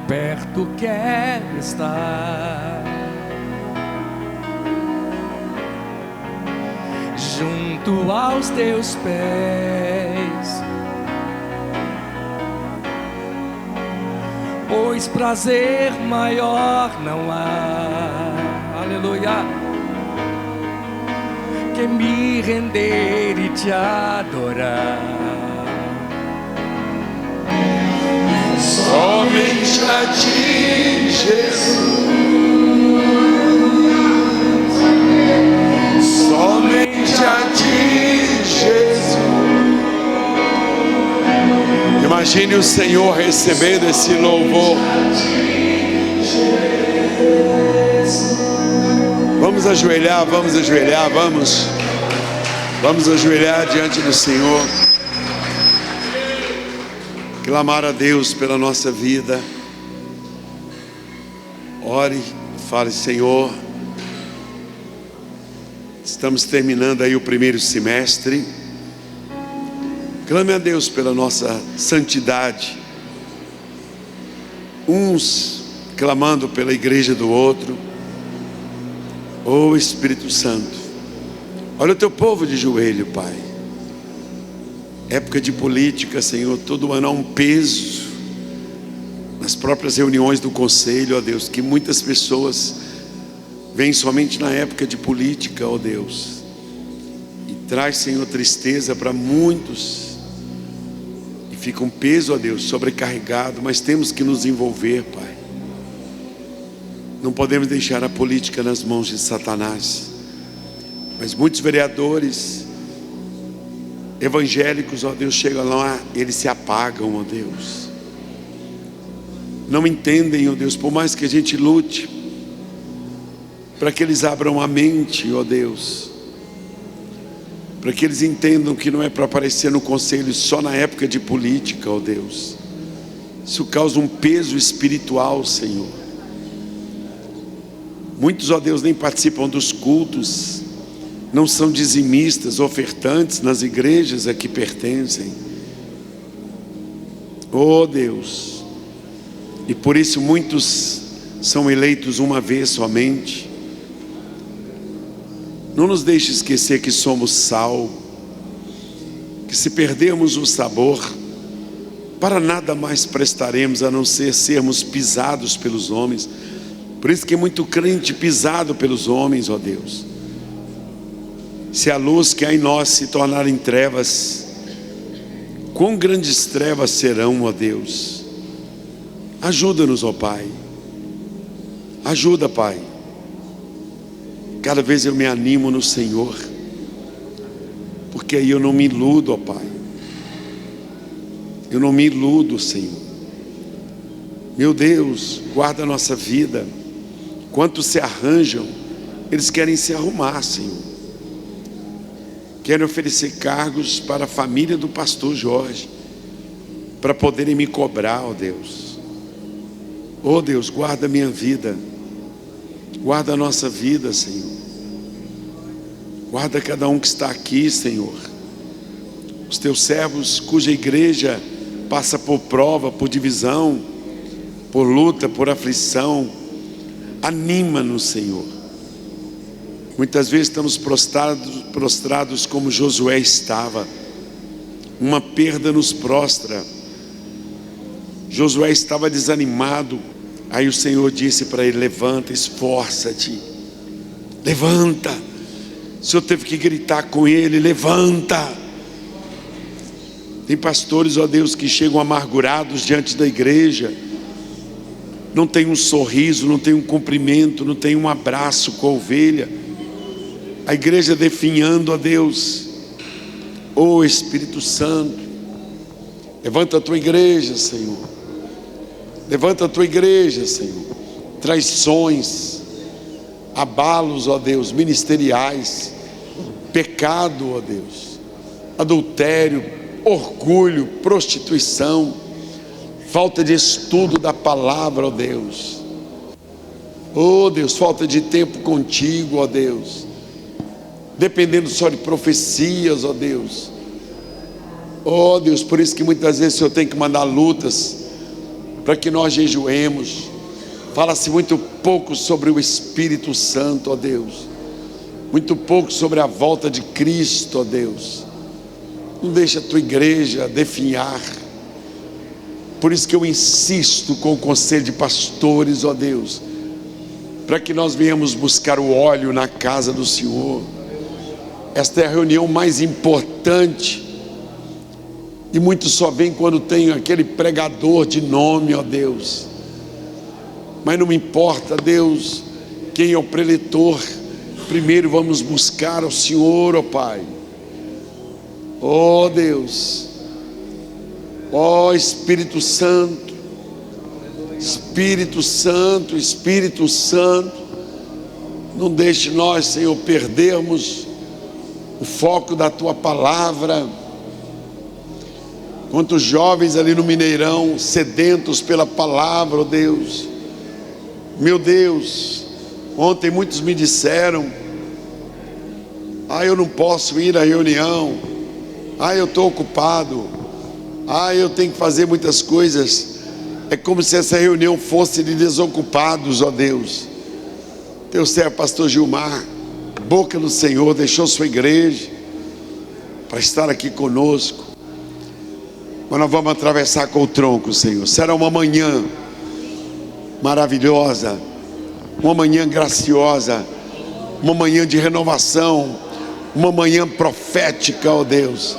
perto quero estar, junto aos teus pés, pois prazer maior não há, aleluia, que me render e te adorar. Somente a ti, Jesus. Somente a ti, Jesus. Imagine o Senhor recebendo esse louvor. Vamos ajoelhar, vamos ajoelhar, vamos ajoelhar diante do Senhor. Clamar a Deus pela nossa vida. Ore, fale: Senhor, estamos terminando aí o primeiro semestre. Clame a Deus pela nossa santidade, uns clamando pela igreja do outro. Oh Espírito Santo, olha o teu povo de joelho, Pai. Época de política, Senhor, todo ano há um peso nas próprias reuniões do conselho, ó Deus, que muitas pessoas vêm somente na época de política, ó Deus, e traz, Senhor, tristeza para muitos, e fica um peso, ó Deus, sobrecarregado. Mas temos que nos envolver, Pai. Não podemos deixar a política nas mãos de Satanás. Mas muitos vereadores evangélicos, ó Deus, chegam lá, eles se apagam, ó Deus. Não entendem, ó Deus, por mais que a gente lute, para que eles abram a mente, ó Deus, para que eles entendam que não é para aparecer no conselho só na época de política, ó Deus. Isso causa um peso espiritual, Senhor. Muitos, ó Deus, nem participam dos cultos, não são dizimistas, ofertantes nas igrejas a que pertencem. Oh Deus, e por isso muitos são eleitos uma vez somente. Não nos deixe esquecer que somos sal, que se perdermos o sabor, para nada mais prestaremos a não ser sermos pisados pelos homens. Por isso que é muito crente pisado pelos homens, ó Deus. Se a luz que há em nós se tornar em trevas, quão grandes trevas serão, ó Deus. Ajuda-nos, ó Pai. Ajuda, Pai. Cada vez eu me animo no Senhor, porque aí eu não me iludo, ó Pai. Eu não me iludo, Senhor. Meu Deus, guarda a nossa vida. Quantos se arranjam, eles querem se arrumar, Senhor. Querem oferecer cargos para a família do pastor Jorge, para poderem me cobrar, ó Deus. Ó Deus, guarda a minha vida, guarda a nossa vida, Senhor. Guarda cada um que está aqui, Senhor. Os teus servos cuja igreja passa por prova, por divisão, por luta, por aflição. Anima-nos, Senhor. Muitas vezes estamos prostrados como Josué estava. Uma perda nos prostra. Josué estava desanimado. Aí o Senhor disse para ele: levanta, esforça-te. Levanta. O Senhor teve que gritar com ele: levanta. Tem pastores, ó Deus, que chegam amargurados diante da igreja. Não tem um sorriso, não tem um cumprimento, não tem um abraço com a ovelha. A igreja definhando, ó Deus. Ó Espírito Santo, levanta a tua igreja, Senhor. Levanta a tua igreja, Senhor. Traições, abalos, ó Deus, ministeriais, pecado, ó Deus, adultério, orgulho, prostituição, falta de estudo da palavra, ó Deus. Ó Deus, falta de tempo contigo, ó Deus. Dependendo só de profecias, ó Deus. Ó Deus, por isso que muitas vezes o Senhor tem que mandar lutas para que nós jejuemos. Fala-se muito pouco sobre o Espírito Santo, ó Deus, muito pouco sobre a volta de Cristo, ó Deus. Não deixa a tua igreja definhar. Por isso que eu insisto com o conselho de pastores, ó Deus, para que nós venhamos buscar o óleo na casa do Senhor. Esta é a reunião mais importante, e muitos só vêm quando tem aquele pregador de nome, ó Deus. Mas não me importa, Deus, quem é o preletor. Primeiro vamos buscar ao Senhor, ó Pai. Ó Deus, ó Espírito Santo, Espírito Santo, Espírito Santo, não deixe nós, Senhor, perdermos o foco da Tua palavra. Quantos jovens ali no Mineirão, sedentos pela palavra, ó Deus. Meu Deus, ontem muitos me disseram: eu não posso ir à reunião, eu estou ocupado, eu tenho que fazer muitas coisas. É como se essa reunião fosse de desocupados, ó Deus. Teu servo pastor Gilmar, boca do Senhor, deixou sua igreja para estar aqui conosco. Mas nós vamos atravessar com o tronco, Senhor. Será uma manhã maravilhosa, uma manhã graciosa, uma manhã de renovação, uma manhã profética, ó Deus.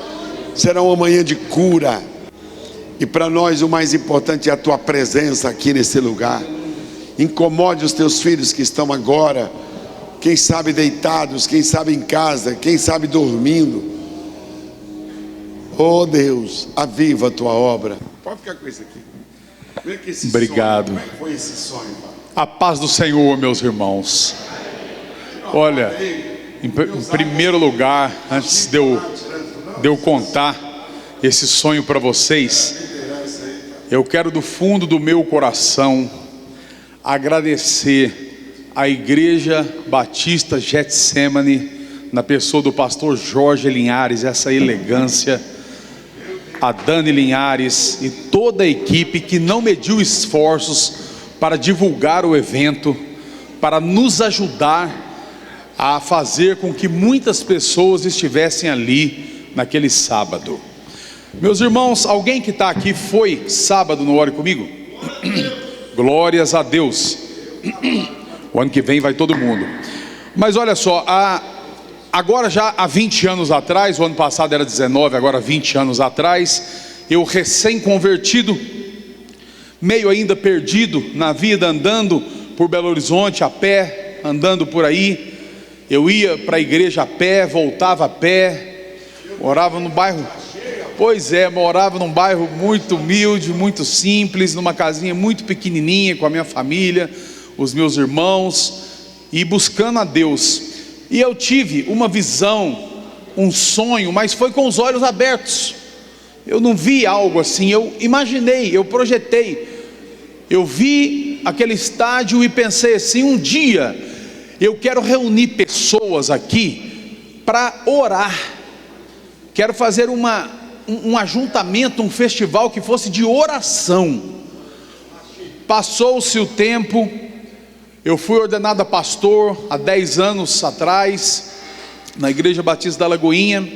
Será uma manhã de cura. E para nós o mais importante é a Tua presença aqui nesse lugar. Incomode os Teus filhos que estão agora, quem sabe deitados, quem sabe em casa, quem sabe dormindo. Oh Deus, aviva a Tua obra. Pode ficar com isso aqui. Como é que esse Obrigado. Sonho, como é que foi esse sonho, pai? A paz do Senhor, meus irmãos. Olha, em primeiro lugar, antes de eu contar esse sonho para vocês, eu quero do fundo do meu coração agradecer a Igreja Batista Getsemane, na pessoa do pastor Jorge Linhares, essa elegância, a Dani Linhares e toda a equipe que não mediu esforços para divulgar o evento, para nos ajudar a fazer com que muitas pessoas estivessem ali naquele sábado. Meus irmãos, alguém que está aqui foi sábado no Ore Comigo? Glórias a Deus. O ano que vem vai todo mundo. Mas olha só, agora já há 20 anos atrás, o ano passado era 19, agora 20 anos atrás, eu recém-convertido, meio ainda perdido na vida, andando por Belo Horizonte a pé, andando por aí. Eu ia para a igreja a pé, voltava a pé, morava no bairro, morava num bairro muito humilde, muito simples, numa casinha muito pequenininha com a minha família, os meus irmãos, e buscando a Deus. E eu tive uma visão, um sonho, mas foi com os olhos abertos. Eu não vi algo assim, eu imaginei, eu projetei. Eu vi aquele estádio e pensei assim: um dia eu quero reunir pessoas aqui para orar. Quero fazer um ajuntamento, um festival que fosse de oração. Passou-se o tempo, eu fui ordenado a pastor há 10 anos atrás, na Igreja Batista da Lagoinha.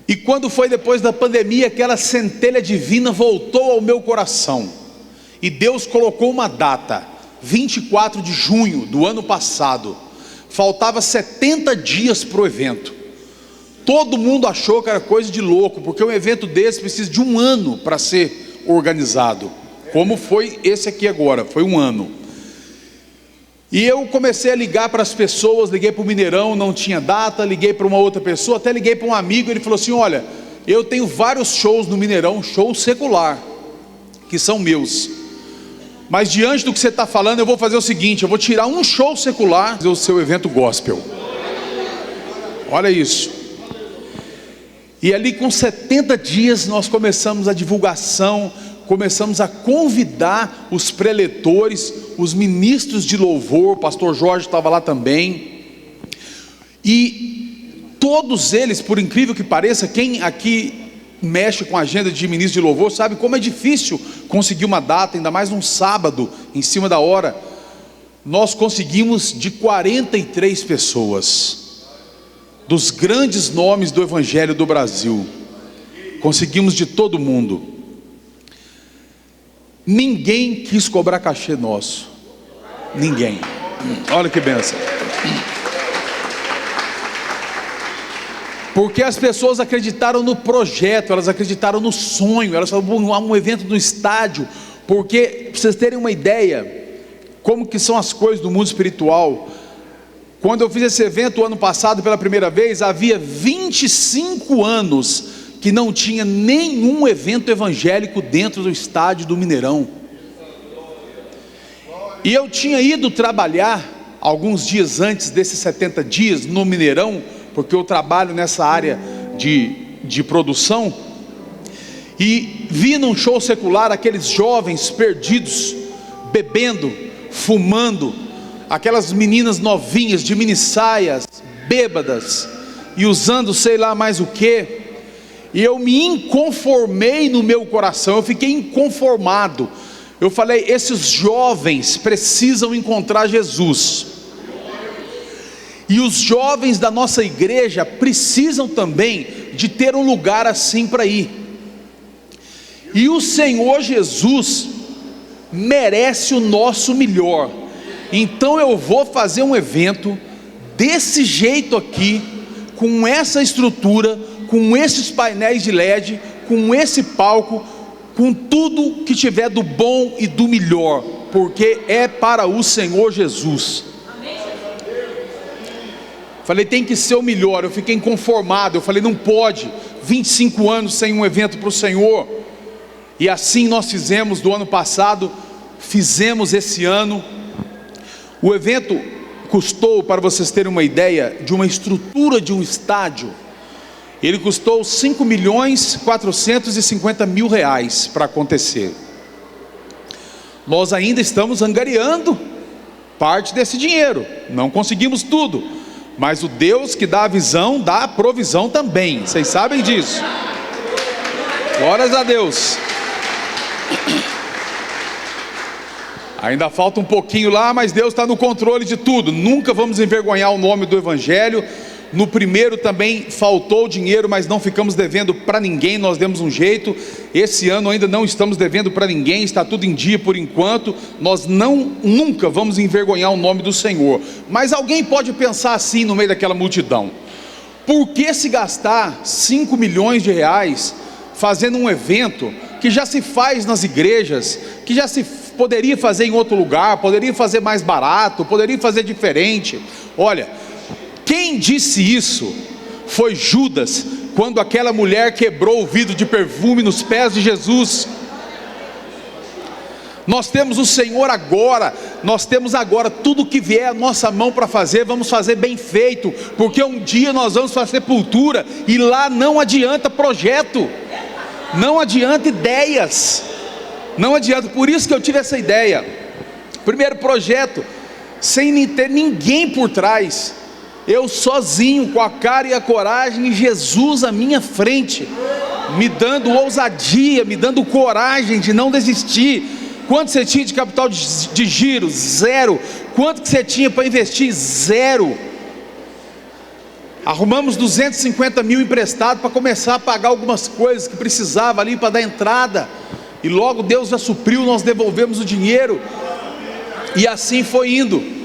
E quando foi depois da pandemia, aquela centelha divina voltou ao meu coração. E Deus colocou uma data, 24 de junho do ano passado. Faltava 70 dias para o evento. Todo mundo achou que era coisa de louco, porque um evento desse precisa de um ano para ser organizado. Como foi esse aqui agora, foi um ano. E eu comecei a ligar para as pessoas, liguei para o Mineirão, não tinha data, liguei para uma outra pessoa, até liguei para um amigo, ele falou assim: olha, eu tenho vários shows no Mineirão, show secular, que são meus. Mas diante do que você está falando, eu vou fazer o seguinte: eu vou tirar um show secular, fazer o seu evento gospel. Olha isso. E ali com 70 dias nós começamos a divulgação, começamos a convidar os preletores, os ministros de louvor, o pastor Jorge estava lá também. E todos eles, por incrível que pareça, quem aqui mexe com a agenda de ministro de louvor sabe como é difícil conseguir uma data, ainda mais num sábado, em cima da hora. Nós conseguimos de 43 pessoas, dos grandes nomes do Evangelho do Brasil, conseguimos de todo mundo. Ninguém quis cobrar cachê nosso, ninguém. Olha que bênção. Porque as pessoas acreditaram no projeto, elas acreditaram no sonho, elas falaram, há um evento no estádio. Porque, para vocês terem uma ideia, como que são as coisas do mundo espiritual, quando eu fiz esse evento o ano passado pela primeira vez, havia 25 anos que não tinha nenhum evento evangélico dentro do estádio do Mineirão. E eu tinha ido trabalhar alguns dias antes desses 70 dias no Mineirão, porque eu trabalho nessa área de produção, e vi num show secular aqueles jovens perdidos, bebendo, fumando, aquelas meninas novinhas de mini saias, bêbadas, e usando sei lá mais o que. E eu me inconformei no meu coração, eu fiquei inconformado. Eu falei, esses jovens precisam encontrar Jesus, e os jovens da nossa igreja precisam também de ter um lugar assim para ir. E o Senhor Jesus merece o nosso melhor. Então eu vou fazer um evento desse jeito aqui, com essa estrutura, com esses painéis de LED, com esse palco, com tudo que tiver do bom e do melhor, porque é para o Senhor Jesus. Falei, tem que ser o melhor. Eu fiquei inconformado, eu falei, não pode, 25 anos sem um evento para o Senhor. E assim nós fizemos do ano passado, fizemos esse ano. O evento custou, para vocês terem uma ideia, de uma estrutura de um estádio, ele custou 5.450.000 reais para acontecer. Nós ainda estamos angariando parte desse dinheiro, não conseguimos tudo, mas o Deus que dá a visão, dá a provisão também, vocês sabem disso. Glórias a Deus. Ainda falta um pouquinho lá, mas Deus está no controle de tudo. Nunca vamos envergonhar o nome do Evangelho. No primeiro também faltou dinheiro, mas não ficamos devendo para ninguém, nós demos um jeito. Esse ano ainda não estamos devendo para ninguém, está tudo em dia por enquanto. Nós nunca vamos envergonhar o nome do Senhor. Mas alguém pode pensar assim no meio daquela multidão: por que se gastar 5 milhões de reais fazendo um evento que já se faz nas igrejas, que já se poderia fazer em outro lugar, poderia fazer mais barato, poderia fazer diferente? Olha, quem disse isso foi Judas, quando aquela mulher quebrou o vidro de perfume nos pés de Jesus. Nós temos o Senhor agora, nós temos agora tudo que vier à nossa mão para fazer, vamos fazer bem feito, porque um dia nós vamos para a sepultura, e lá não adianta projeto, não adianta ideias, não adianta. Por isso que eu tive essa ideia. Primeiro projeto, sem ter ninguém por trás, eu sozinho, com a cara e a coragem, e Jesus à minha frente, me dando ousadia, me dando coragem de não desistir. Quanto você tinha de capital de giro? Zero. Quanto que você tinha para investir? Zero. Arrumamos 250 mil emprestado para começar a pagar algumas coisas que precisava ali para dar entrada, e logo Deus já supriu, nós devolvemos o dinheiro, e assim foi indo.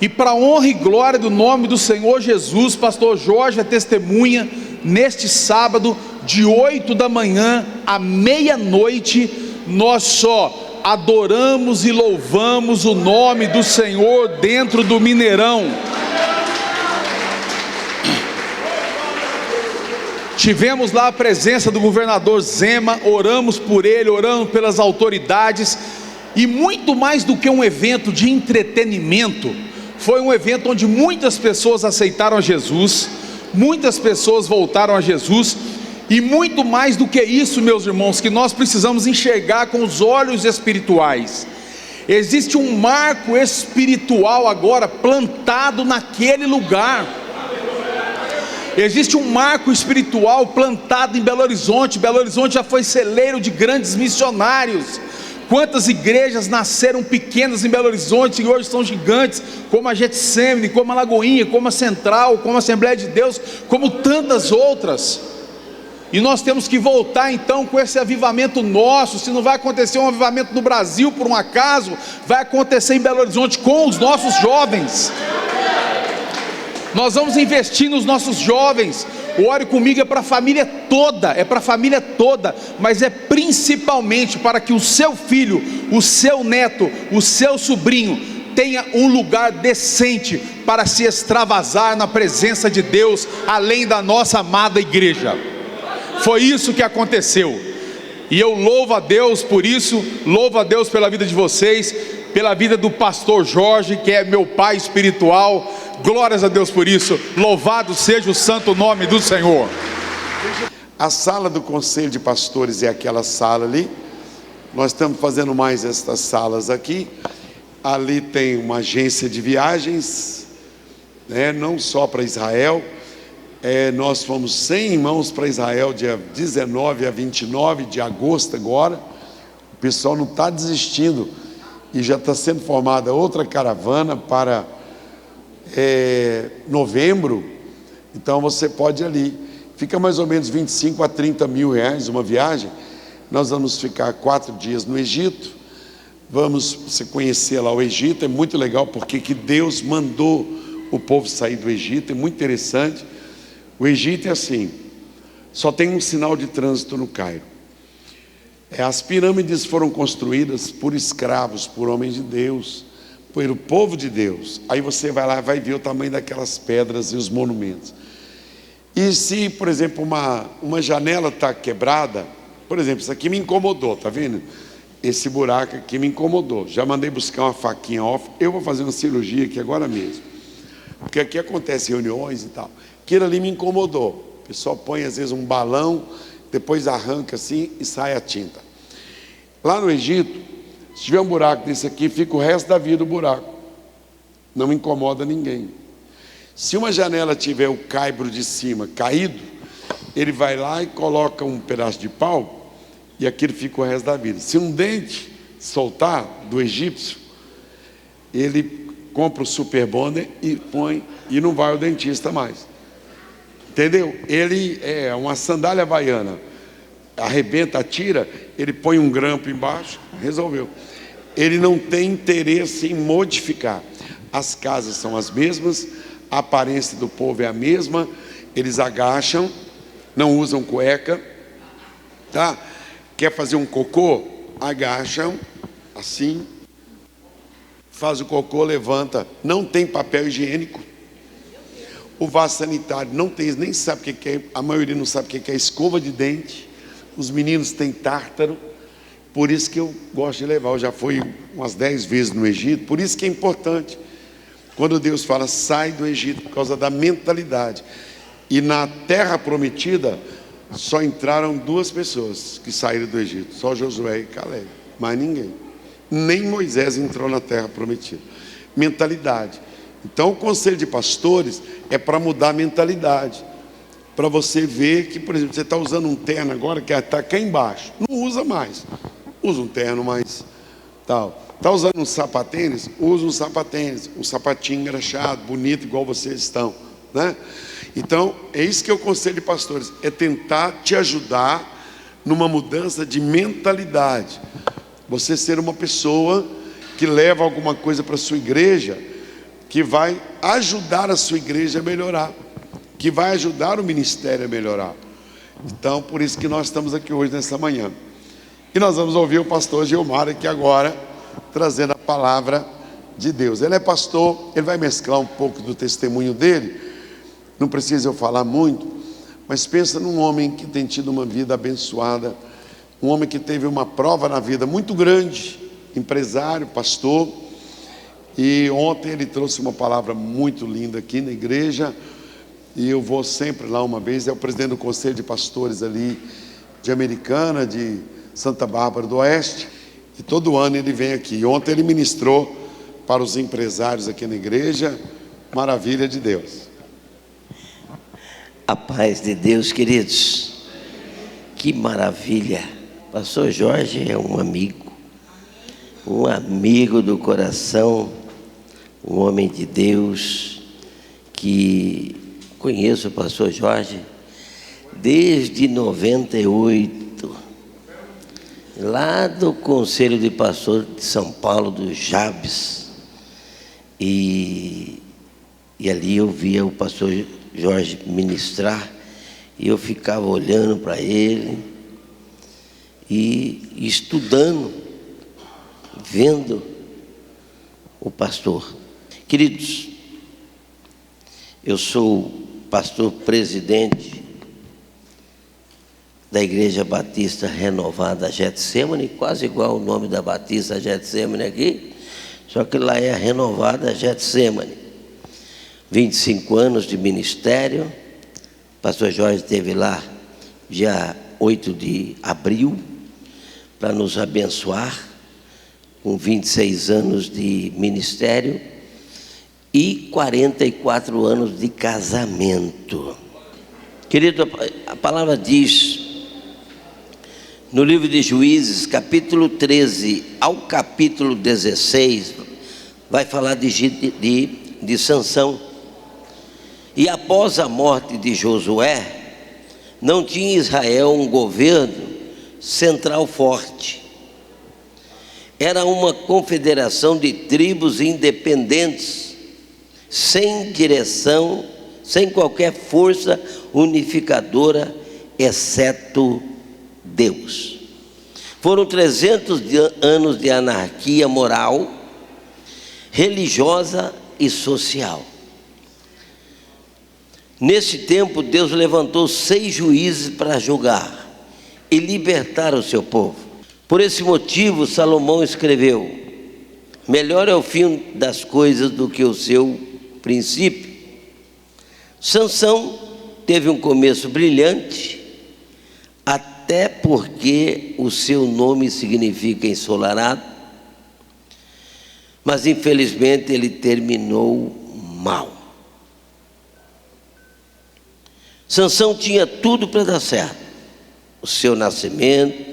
E para a honra e glória do nome do Senhor Jesus, pastor Jorge é testemunha. Neste sábado, de 8 da manhã à meia-noite, nós só adoramos e louvamos o nome do Senhor dentro do Mineirão. Tivemos lá a presença do governador Zema, oramos por ele, oramos pelas autoridades, e muito mais do que um evento de entretenimento, foi um evento onde muitas pessoas aceitaram a Jesus, muitas pessoas voltaram a Jesus, e muito mais do que isso, meus irmãos, que nós precisamos enxergar com os olhos espirituais. Existe um marco espiritual agora plantado naquele lugar. Existe um marco espiritual plantado em Belo Horizonte. Belo Horizonte já foi celeiro de grandes missionários. Quantas igrejas nasceram pequenas em Belo Horizonte e hoje são gigantes, como a Getsemane, como a Lagoinha, como a Central, como a Assembleia de Deus, como tantas outras. E nós temos que voltar então com esse avivamento nosso. Se não vai acontecer um avivamento no Brasil por um acaso, vai acontecer em Belo Horizonte com os nossos jovens. Nós vamos investir nos nossos jovens. O Ore Comigo é para a família toda, mas é principalmente para que o seu filho, o seu neto, o seu sobrinho tenha um lugar decente para se extravasar na presença de Deus, além da nossa amada igreja. Foi isso que aconteceu, e eu louvo a Deus por isso, louvo a Deus pela vida de vocês, pela vida do pastor Jorge, que é meu pai espiritual. Glórias a Deus por isso, louvado seja o santo nome do Senhor. A sala do conselho de pastores é aquela sala ali. Nós estamos fazendo mais estas salas aqui. Ali tem uma agência de viagens, né? Não só para Israel. Nós fomos 100 irmãos para Israel, dia 19 a 29 de agosto agora. O pessoal não está desistindo, e já está sendo formada outra caravana para novembro. Então você pode ir ali, fica mais ou menos 25 a 30 mil reais uma viagem. Nós vamos ficar 4 dias no Egito, vamos você conhecer lá o Egito. É muito legal porque que Deus mandou o povo sair do Egito, é muito interessante. O Egito é assim, só tem um sinal de trânsito no Cairo. As pirâmides foram construídas por escravos, por homens de Deus, pelo povo de Deus. Aí você vai lá e vai ver o tamanho daquelas pedras e os monumentos. E se, por exemplo, uma janela está quebrada, por exemplo, isso aqui me incomodou, tá vendo? Esse buraco aqui me incomodou. Já mandei buscar uma faquinha off. Eu vou fazer uma cirurgia aqui agora mesmo, porque aqui acontece reuniões e tal. Aquilo ali me incomodou. O pessoal põe às vezes um balão, depois arranca assim e sai a tinta. Lá no Egito, se tiver um buraco desse aqui, fica o resto da vida o buraco. Não incomoda ninguém. Se uma janela tiver o caibro de cima caído, ele vai lá e coloca um pedaço de pau, e aquilo fica o resto da vida. Se um dente soltar do egípcio, ele compra o super bonder e põe, e não vai ao dentista mais. Entendeu? Ele é uma sandália havaiana, arrebenta, atira, ele põe um grampo embaixo, resolveu. Ele não tem interesse em modificar. As casas são as mesmas, a aparência do povo é a mesma. Eles agacham, não usam cueca, tá? Quer fazer um cocô? Agacham assim, faz o cocô, levanta. Não tem papel higiênico. O vaso sanitário não tem, nem sabe o que é, a maioria não sabe o que é escova de dente. Os meninos têm tártaro. Por isso que eu gosto de levar. Eu já fui umas 10 vezes no Egito. Por isso que é importante, quando Deus fala, sai do Egito, por causa da mentalidade. E na terra prometida, só entraram 2 pessoas que saíram do Egito, só Josué e Caleb, mais ninguém. Nem Moisés entrou na terra prometida. Mentalidade. Então o conselho de pastores é para mudar a mentalidade, para você ver que, por exemplo, você está usando um terno agora que está cá embaixo, não usa mais, usa um terno mais tal. Está usando um sapatênis, usa um sapatênis, um sapatinho engraxado, bonito, igual vocês estão, né? Então é isso que é o conselho de pastores, é tentar te ajudar numa mudança de mentalidade, você ser uma pessoa que leva alguma coisa para a sua igreja, que vai ajudar a sua igreja a melhorar, que vai ajudar o ministério a melhorar. Então, por isso que nós estamos aqui hoje, nessa manhã. E nós vamos ouvir o pastor Gilmar aqui agora, trazendo a palavra de Deus. Ele é pastor, ele vai mesclar um pouco do testemunho dele. Não precisa eu falar muito, mas pensa num homem que tem tido uma vida abençoada, um homem que teve uma prova na vida muito grande, empresário, pastor. E ontem ele trouxe uma palavra muito linda aqui na igreja, e eu vou sempre lá uma vez. É o presidente do conselho de pastores ali de Americana, de Santa Bárbara do Oeste, e todo ano ele vem aqui. E ontem ele ministrou para os empresários aqui na igreja, maravilha de Deus. A paz de Deus, queridos. Que maravilha. Pastor Jorge é um amigo do coração, um homem de Deus, que conheço o pastor Jorge desde 98, lá do Conselho de Pastor de São Paulo, do Jabes, e ali eu via o pastor Jorge ministrar, e eu ficava olhando para ele e estudando, vendo o pastor. Queridos, eu sou pastor presidente da Igreja Batista Renovada Getsemane, quase igual o nome da Batista Getsemane aqui, só que lá é a Renovada Getsemane. 25 anos de ministério. Pastor Jorge esteve lá dia 8 de abril para nos abençoar com 26 anos de ministério e 44 anos de casamento. Querido, a palavra diz no livro de Juízes, capítulo 13 ao capítulo 16, vai falar de Sansão. E após a morte de Josué, não tinha Israel um governo central forte. Era uma confederação de tribos independentes, sem direção, sem qualquer força unificadora, exceto Deus. Foram 300 anos de anarquia moral, religiosa e social. Nesse tempo, Deus levantou 6 juízes para julgar e libertar o seu povo. Por esse motivo, Salomão escreveu: melhor é o fim das coisas do que o seu princípio. Sansão teve um começo brilhante, até porque o seu nome significa ensolarado, mas infelizmente ele terminou mal. Sansão tinha tudo para dar certo. O seu nascimento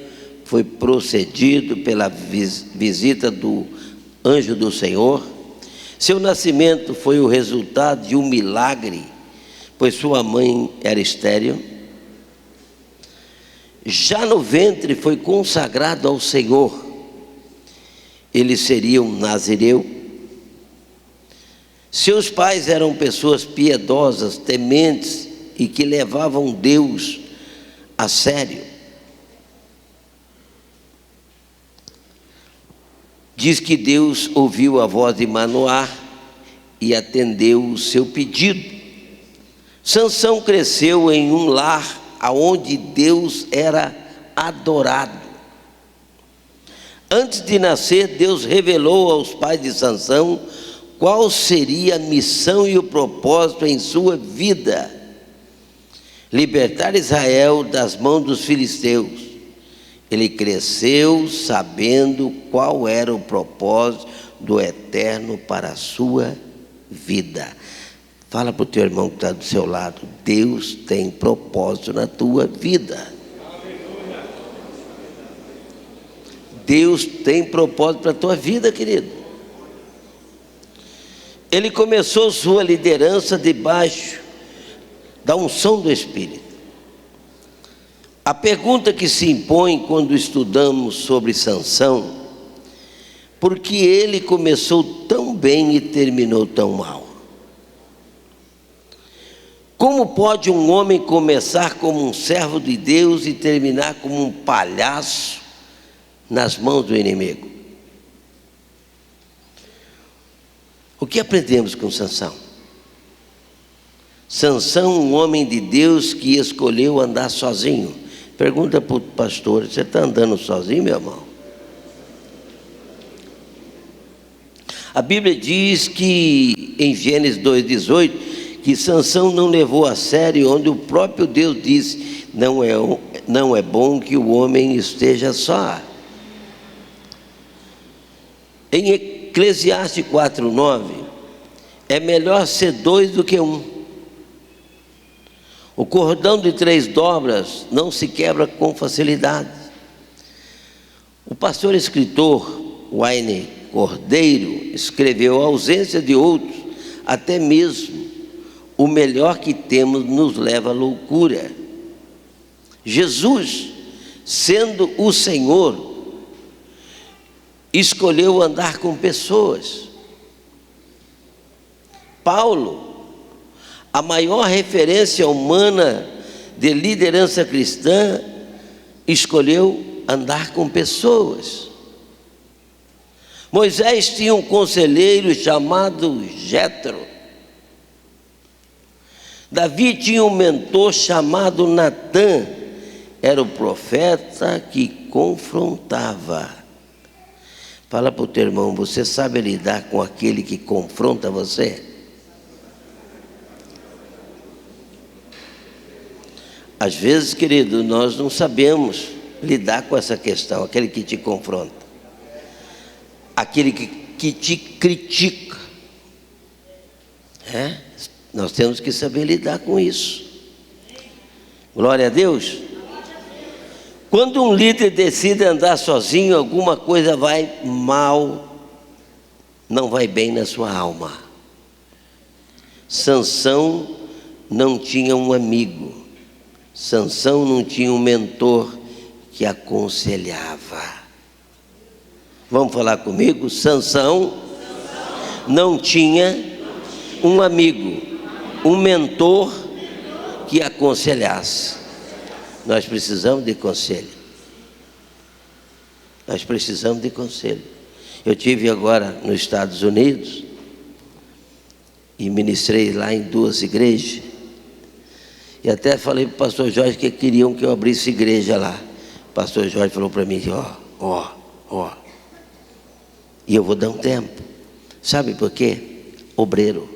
foi precedido pela visita do anjo do Senhor. Seu nascimento foi o resultado de um milagre, pois sua mãe era estéril. Já no ventre foi consagrado ao Senhor. Ele seria um nazireu. Seus pais eram pessoas piedosas, tementes e que levavam Deus a sério. Diz que Deus ouviu a voz de Manoá e atendeu o seu pedido. Sansão cresceu em um lar onde Deus era adorado. Antes de nascer, Deus revelou aos pais de Sansão qual seria a missão e o propósito em sua vida: libertar Israel das mãos dos filisteus. Ele cresceu sabendo qual era o propósito do Eterno para a sua vida. Fala para o teu irmão que está do seu lado: Deus tem propósito na tua vida. Deus tem propósito para a tua vida, querido. Ele começou sua liderança debaixo da unção do Espírito. A pergunta que se impõe quando estudamos sobre Sansão: por que ele começou tão bem e terminou tão mal? Como pode um homem começar como um servo de Deus e terminar como um palhaço nas mãos do inimigo? O que aprendemos com Sansão? Sansão, um homem de Deus que escolheu andar sozinho. Pergunta para o pastor: você está andando sozinho, meu irmão? A Bíblia diz que em Gênesis 2,18 que Sansão não levou a sério, onde o próprio Deus disse: não é bom que o homem esteja só. Em Eclesiastes 4,9, é melhor ser 2 do que 1. O cordão de 3 dobras não se quebra com facilidade. O pastor escritor Wayne Cordeiro escreveu: a ausência de outros, até mesmo o melhor que temos, nos leva à loucura. Jesus, sendo o Senhor, escolheu andar com pessoas. Paulo, a maior referência humana de liderança cristã, escolheu andar com pessoas. Moisés tinha um conselheiro chamado Jetro. Davi tinha um mentor chamado Natã. Era o profeta que confrontava. Fala para o teu irmão: você sabe lidar com aquele que confronta você? Às vezes, querido, nós não sabemos lidar com essa questão. Aquele que te confronta, aquele que te critica, nós temos que saber lidar com isso. Glória a Deus. Quando um líder decide andar sozinho, alguma coisa vai mal, não vai bem na sua alma. Sansão não tinha um amigo. Sansão não tinha um mentor que aconselhava. Vamos falar comigo? Sansão não tinha um amigo, um mentor que aconselhasse. Nós precisamos de conselho. Nós precisamos de conselho. Eu tive agora nos Estados Unidos e ministrei lá em 2 igrejas. E até falei para o pastor Jorge que queriam que eu abrisse igreja lá. O pastor Jorge falou para mim: ó. E eu vou dar um tempo. Sabe por quê? Obreiro,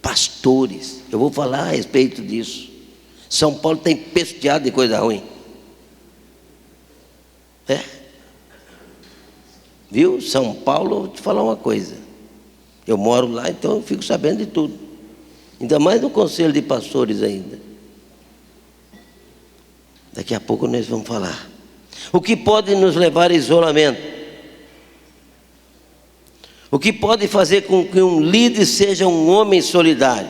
pastores. Eu vou falar a respeito disso. São Paulo tem pesteado de coisa ruim. Viu? São Paulo, vou te falar uma coisa. Eu moro lá, então eu fico sabendo de tudo. Ainda mais no conselho de pastores ainda. Daqui a pouco nós vamos falar. O que pode nos levar a isolamento? O que pode fazer com que um líder seja um homem solidário?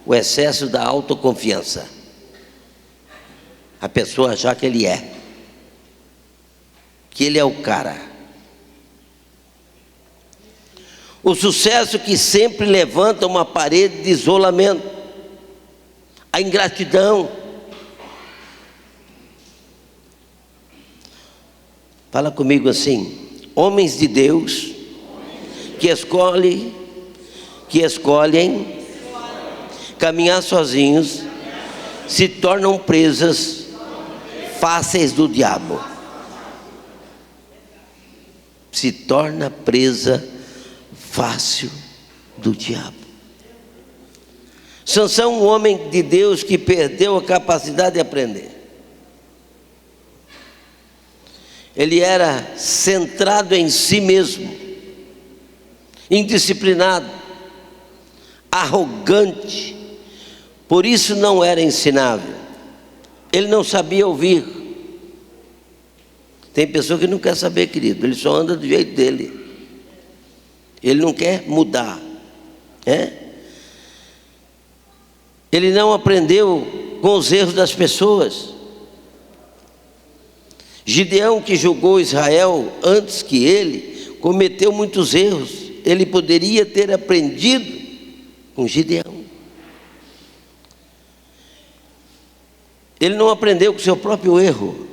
O excesso da autoconfiança. A pessoa achar que ele é o cara. O sucesso que sempre levanta uma parede de isolamento. A ingratidão. Fala comigo assim: homens de Deus que escolhem caminhar sozinhos se tornam presas fáceis do diabo. Se torna presa fácil do diabo. Sansão, um homem de Deus que perdeu a capacidade de aprender. Ele era centrado em si mesmo, indisciplinado, arrogante, por isso não era ensinável. Ele não sabia ouvir. Tem pessoa que não quer saber, querido, ele só anda do jeito dele. Ele não quer mudar. Ele não aprendeu com os erros das pessoas. Gideão, que julgou Israel antes que ele, cometeu muitos erros. Ele poderia ter aprendido com Gideão. Ele não aprendeu com seu próprio erro.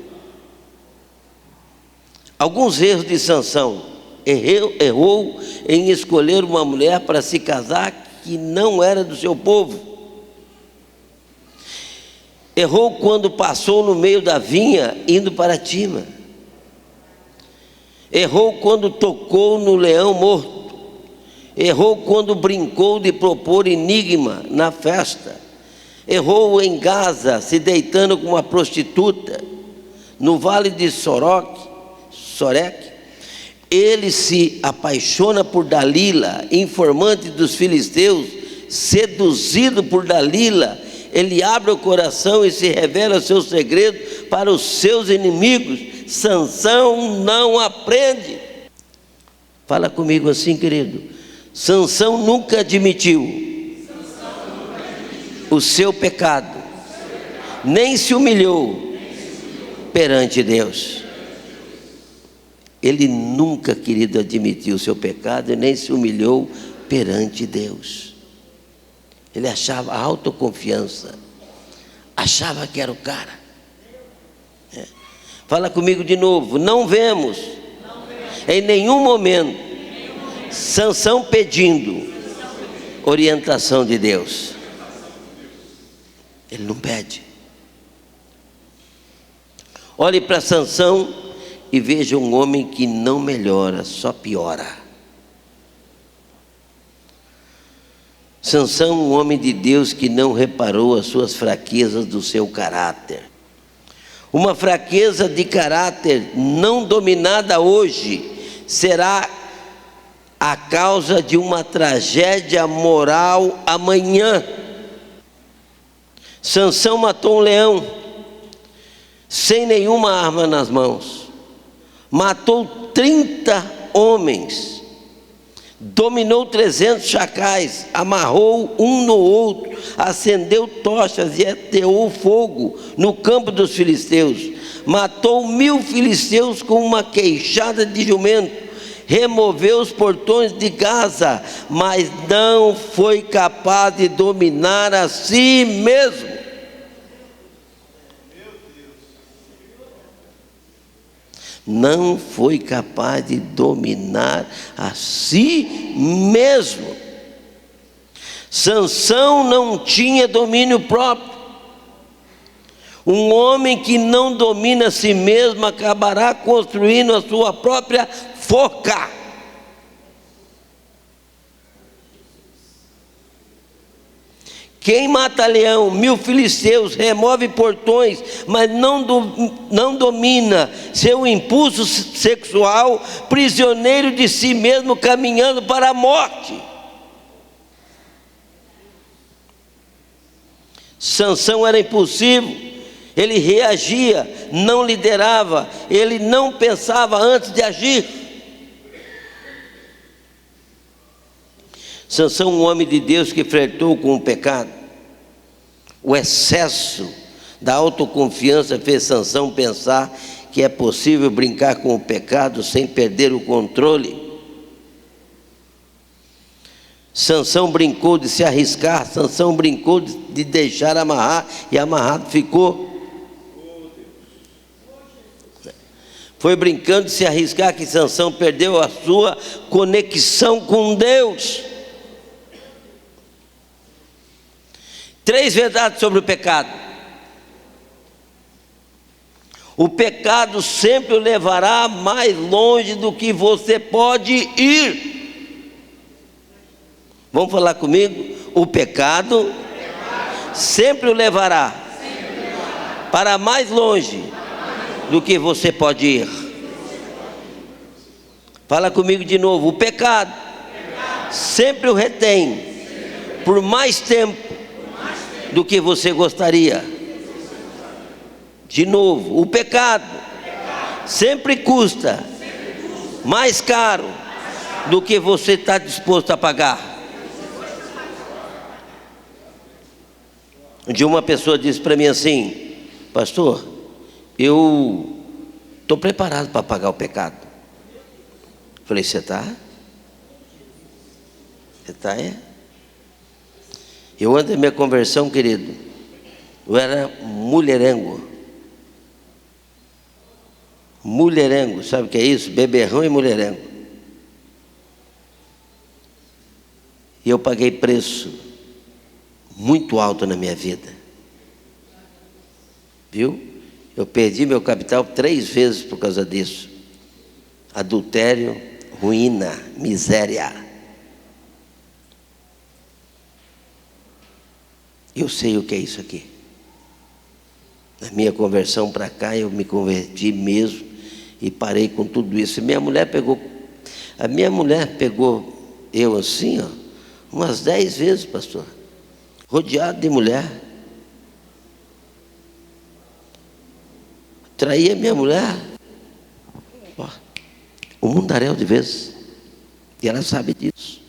Alguns erros de Sansão. Errou em escolher uma mulher para se casar que não era do seu povo. Errou quando passou no meio da vinha indo para Tima. Errou quando tocou no leão morto. Errou quando brincou de propor enigma na festa. Errou em Gaza, se deitando com uma prostituta. No vale de Sorek, ele se apaixona por Dalila, informante dos filisteus, seduzido por Dalila, ele abre o coração e se revela seu segredo para os seus inimigos. Sansão não aprende. Fala comigo assim, querido. Sansão nunca admitiu o seu pecado, nem se humilhou perante Deus. Ele nunca, querido, admitiu o seu pecado e nem se humilhou perante Deus. Ele achava autoconfiança, achava que era o cara. Fala comigo de novo. Não vemos em nenhum momento Sansão pedindo orientação de Deus. Ele não pede. Olhe para Sansão e veja um homem que não melhora, só piora. Sansão, um homem de Deus que não reparou as suas fraquezas do seu caráter. Uma fraqueza de caráter não dominada hoje será a causa de uma tragédia moral amanhã. Sansão matou um leão sem nenhuma arma nas mãos. Matou 30 homens. Dominou 300 chacais, amarrou um no outro, acendeu tochas e ateou fogo no campo dos filisteus. Matou 1000 filisteus com uma queixada de jumento. Removeu os portões de Gaza, mas não foi capaz de dominar a si mesmo. Não foi capaz de dominar a si mesmo. Sansão não tinha domínio próprio. Um homem que não domina a si mesmo acabará construindo a sua própria forca. Quem mata leão, 1000 filisteus, remove portões, mas não domina seu impulso sexual, prisioneiro de si mesmo, caminhando para a morte. Sansão era impulsivo, ele reagia, não liderava, ele não pensava antes de agir. Sansão, um homem de Deus que flertou com o pecado. O excesso da autoconfiança fez Sansão pensar que é possível brincar com o pecado sem perder o controle. Sansão brincou de se arriscar, Sansão brincou de deixar amarrar, e amarrado ficou. Foi brincando de se arriscar que Sansão perdeu a sua conexão com Deus. 3 verdades sobre o pecado. O pecado sempre o levará mais longe do que você pode ir. Vamos falar comigo? O pecado sempre o levará para mais longe do que você pode ir. Fala comigo de novo. O pecado sempre o retém por mais tempo do que você gostaria. De novo, o pecado sempre custa mais caro do que você está disposto a pagar. Um dia uma pessoa disse para mim assim: pastor, eu estou preparado para pagar o pecado. Falei: você está? Você está, é? Eu antes da minha conversão, querido, eu era mulherengo. Mulherengo, sabe o que é isso? Beberrão e mulherengo. E eu paguei preço muito alto na minha vida. Viu? Eu perdi meu capital 3 vezes por causa disso. Adultério, ruína, miséria. Eu sei o que é isso aqui. Na minha conversão para cá, eu me converti mesmo e parei com tudo isso. A minha mulher pegou eu assim, ó, Umas 10 vezes, pastor. Rodeado de mulher. Traía minha mulher. Um mundaréu de vezes. E ela sabe disso.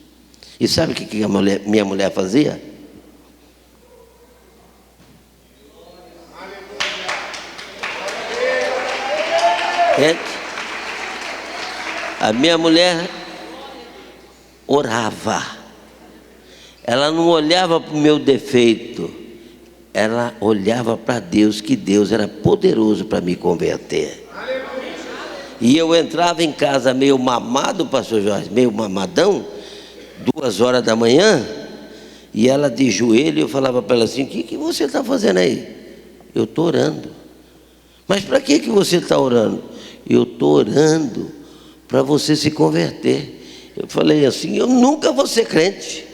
E sabe o que minha mulher fazia? A minha mulher orava. Ela não olhava para o meu defeito. Ela olhava para Deus, que Deus era poderoso para me converter. E eu entrava em casa meio mamado, pastor Jorge, meio mamadão, 2 horas da manhã, e ela de joelho, eu falava para ela assim: o que você está fazendo aí? Eu estou orando. Mas para que você está orando? Eu estou orando para você se converter. Eu falei assim: eu nunca vou ser crente.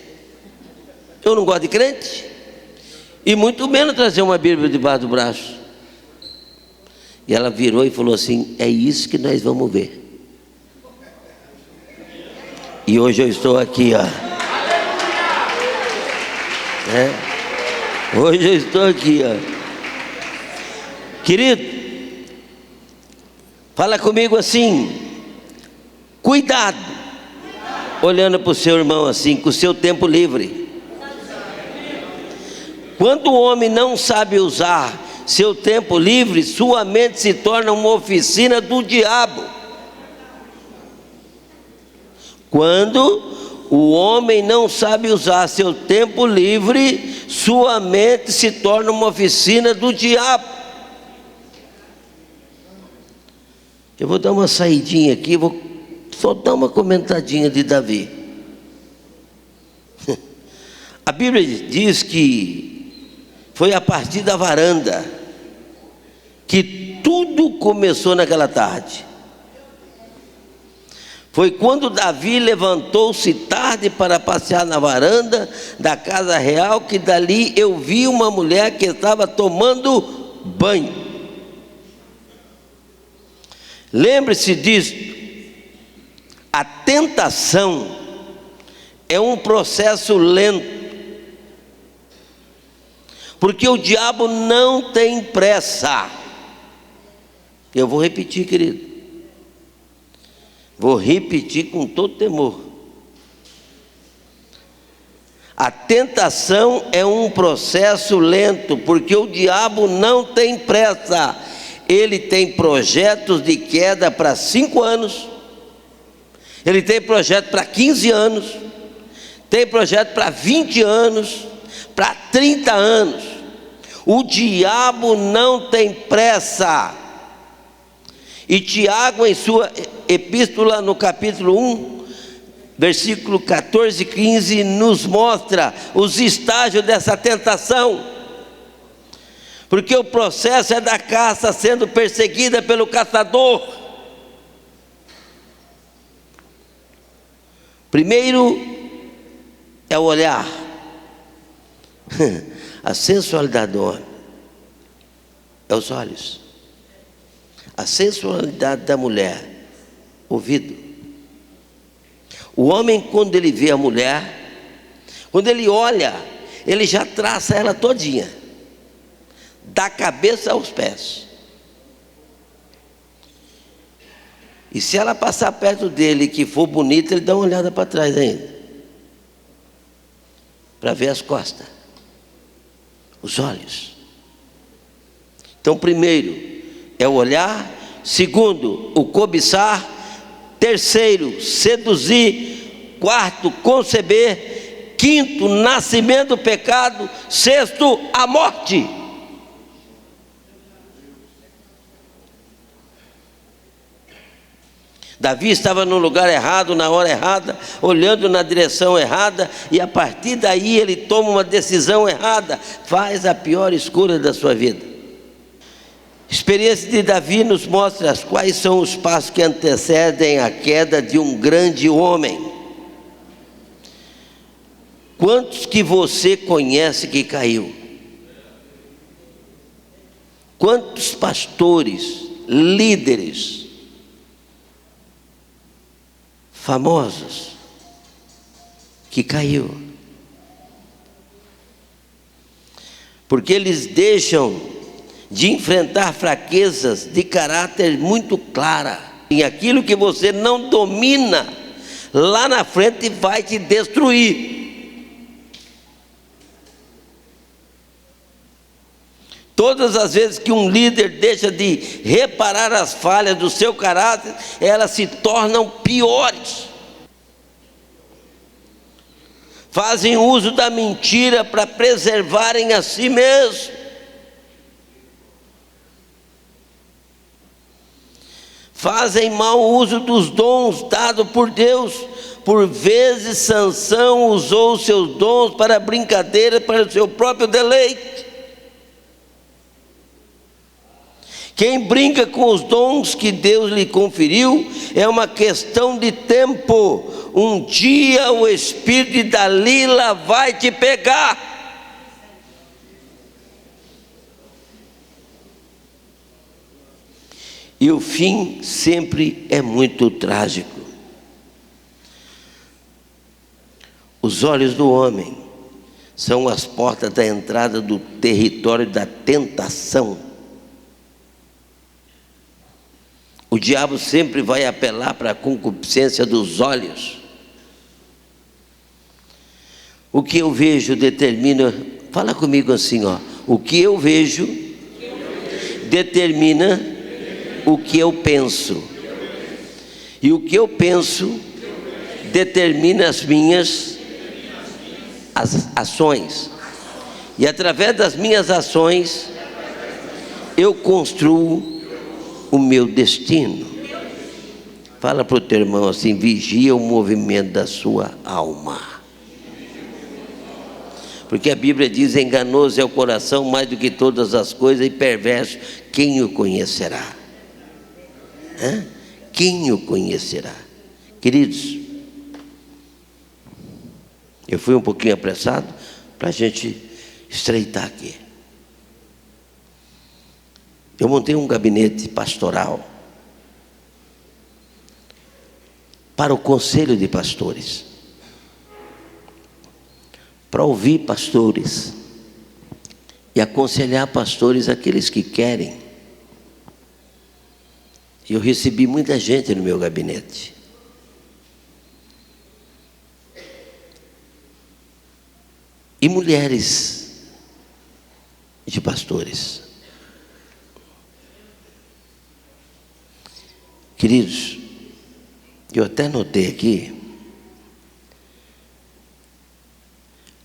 Eu não gosto de crente. E muito menos trazer uma Bíblia debaixo do braço. E ela virou e falou assim: é isso que nós vamos ver. E hoje eu estou aqui, ó. Hoje eu estou aqui, ó. Querido, fala comigo assim: cuidado, olhando para o seu irmão assim, com o seu tempo livre. Quando o homem não sabe usar seu tempo livre, sua mente se torna uma oficina do diabo. Quando o homem não sabe usar seu tempo livre, sua mente se torna uma oficina do diabo. Eu vou dar uma saidinha aqui, vou só dar uma comentadinha de Davi. A Bíblia diz que foi a partir da varanda que tudo começou naquela tarde. Foi quando Davi levantou-se tarde para passear na varanda da casa real, que dali eu vi uma mulher que estava tomando banho. Lembre-se disso: a tentação é um processo lento. Porque o diabo não tem pressa. Eu vou repetir, querido. Vou repetir com todo temor. A tentação é um processo lento, porque o diabo não tem pressa. Ele tem projetos de queda para 5 anos. Ele tem projeto para 15 anos. Tem projeto para 20 anos. Para 30 anos. O diabo não tem pressa. E Tiago, em sua epístola, no capítulo 1, versículo 14 e 15, nos mostra os estágios dessa tentação. Porque o processo é da caça sendo perseguida pelo caçador. Primeiro é o olhar. A sensualidade do homem é os olhos. A sensualidade da mulher, ouvido. O homem, quando ele vê a mulher, quando ele olha, ele já traça ela todinha, da cabeça aos pés. E se ela passar perto dele, que for bonita, ele dá uma olhada para trás ainda, para ver as costas, os olhos. Então, primeiro é o olhar, segundo, o cobiçar, terceiro, seduzir, quarto, conceber, quinto, nascimento do pecado, sexto, a morte. Davi estava no lugar errado, na hora errada, olhando na direção errada, e a partir daí ele toma uma decisão errada, faz a pior escolha da sua vida. A experiência de Davi nos mostra quais são os passos que antecedem a queda de um grande homem. Quantos que você conhece que caiu? Quantos pastores, líderes, famosos que caiu? porque eles deixam de enfrentar fraquezas de caráter muito clara. E aquilo que você não domina, lá na frente vai te destruir. Todas as vezes que um líder deixa de reparar as falhas do seu caráter, elas se tornam piores. Fazem uso da mentira para preservarem a si mesmos. Fazem mau uso dos dons dados por Deus. Por vezes Sansão usou os seus dons para brincadeira, para o seu próprio deleite. Quem brinca com os dons que Deus lhe conferiu é uma questão de tempo. Um dia o espírito de Dalila vai te pegar. E o fim sempre é muito trágico. Os olhos do homem são as portas da entrada do território da tentação. O diabo sempre vai apelar para a concupiscência dos olhos. O que eu vejo determina, fala comigo assim, ó. O que eu vejo determina o que eu penso. E o que eu penso determina as minhas ações. E através das minhas ações, eu construo o meu destino. Fala para o teu irmão assim: vigia o movimento da sua alma. Porque a Bíblia diz: enganoso é o coração mais do que todas as coisas, e perverso, quem o conhecerá? Quem o conhecerá? Queridos, eu fui um pouquinho apressado para a gente estreitar aqui. Eu montei um gabinete pastoral para o conselho de pastores, para ouvir pastores e aconselhar pastores, aqueles que querem. E eu recebi muita gente no meu gabinete. E mulheres de pastores. Queridos, eu até notei aqui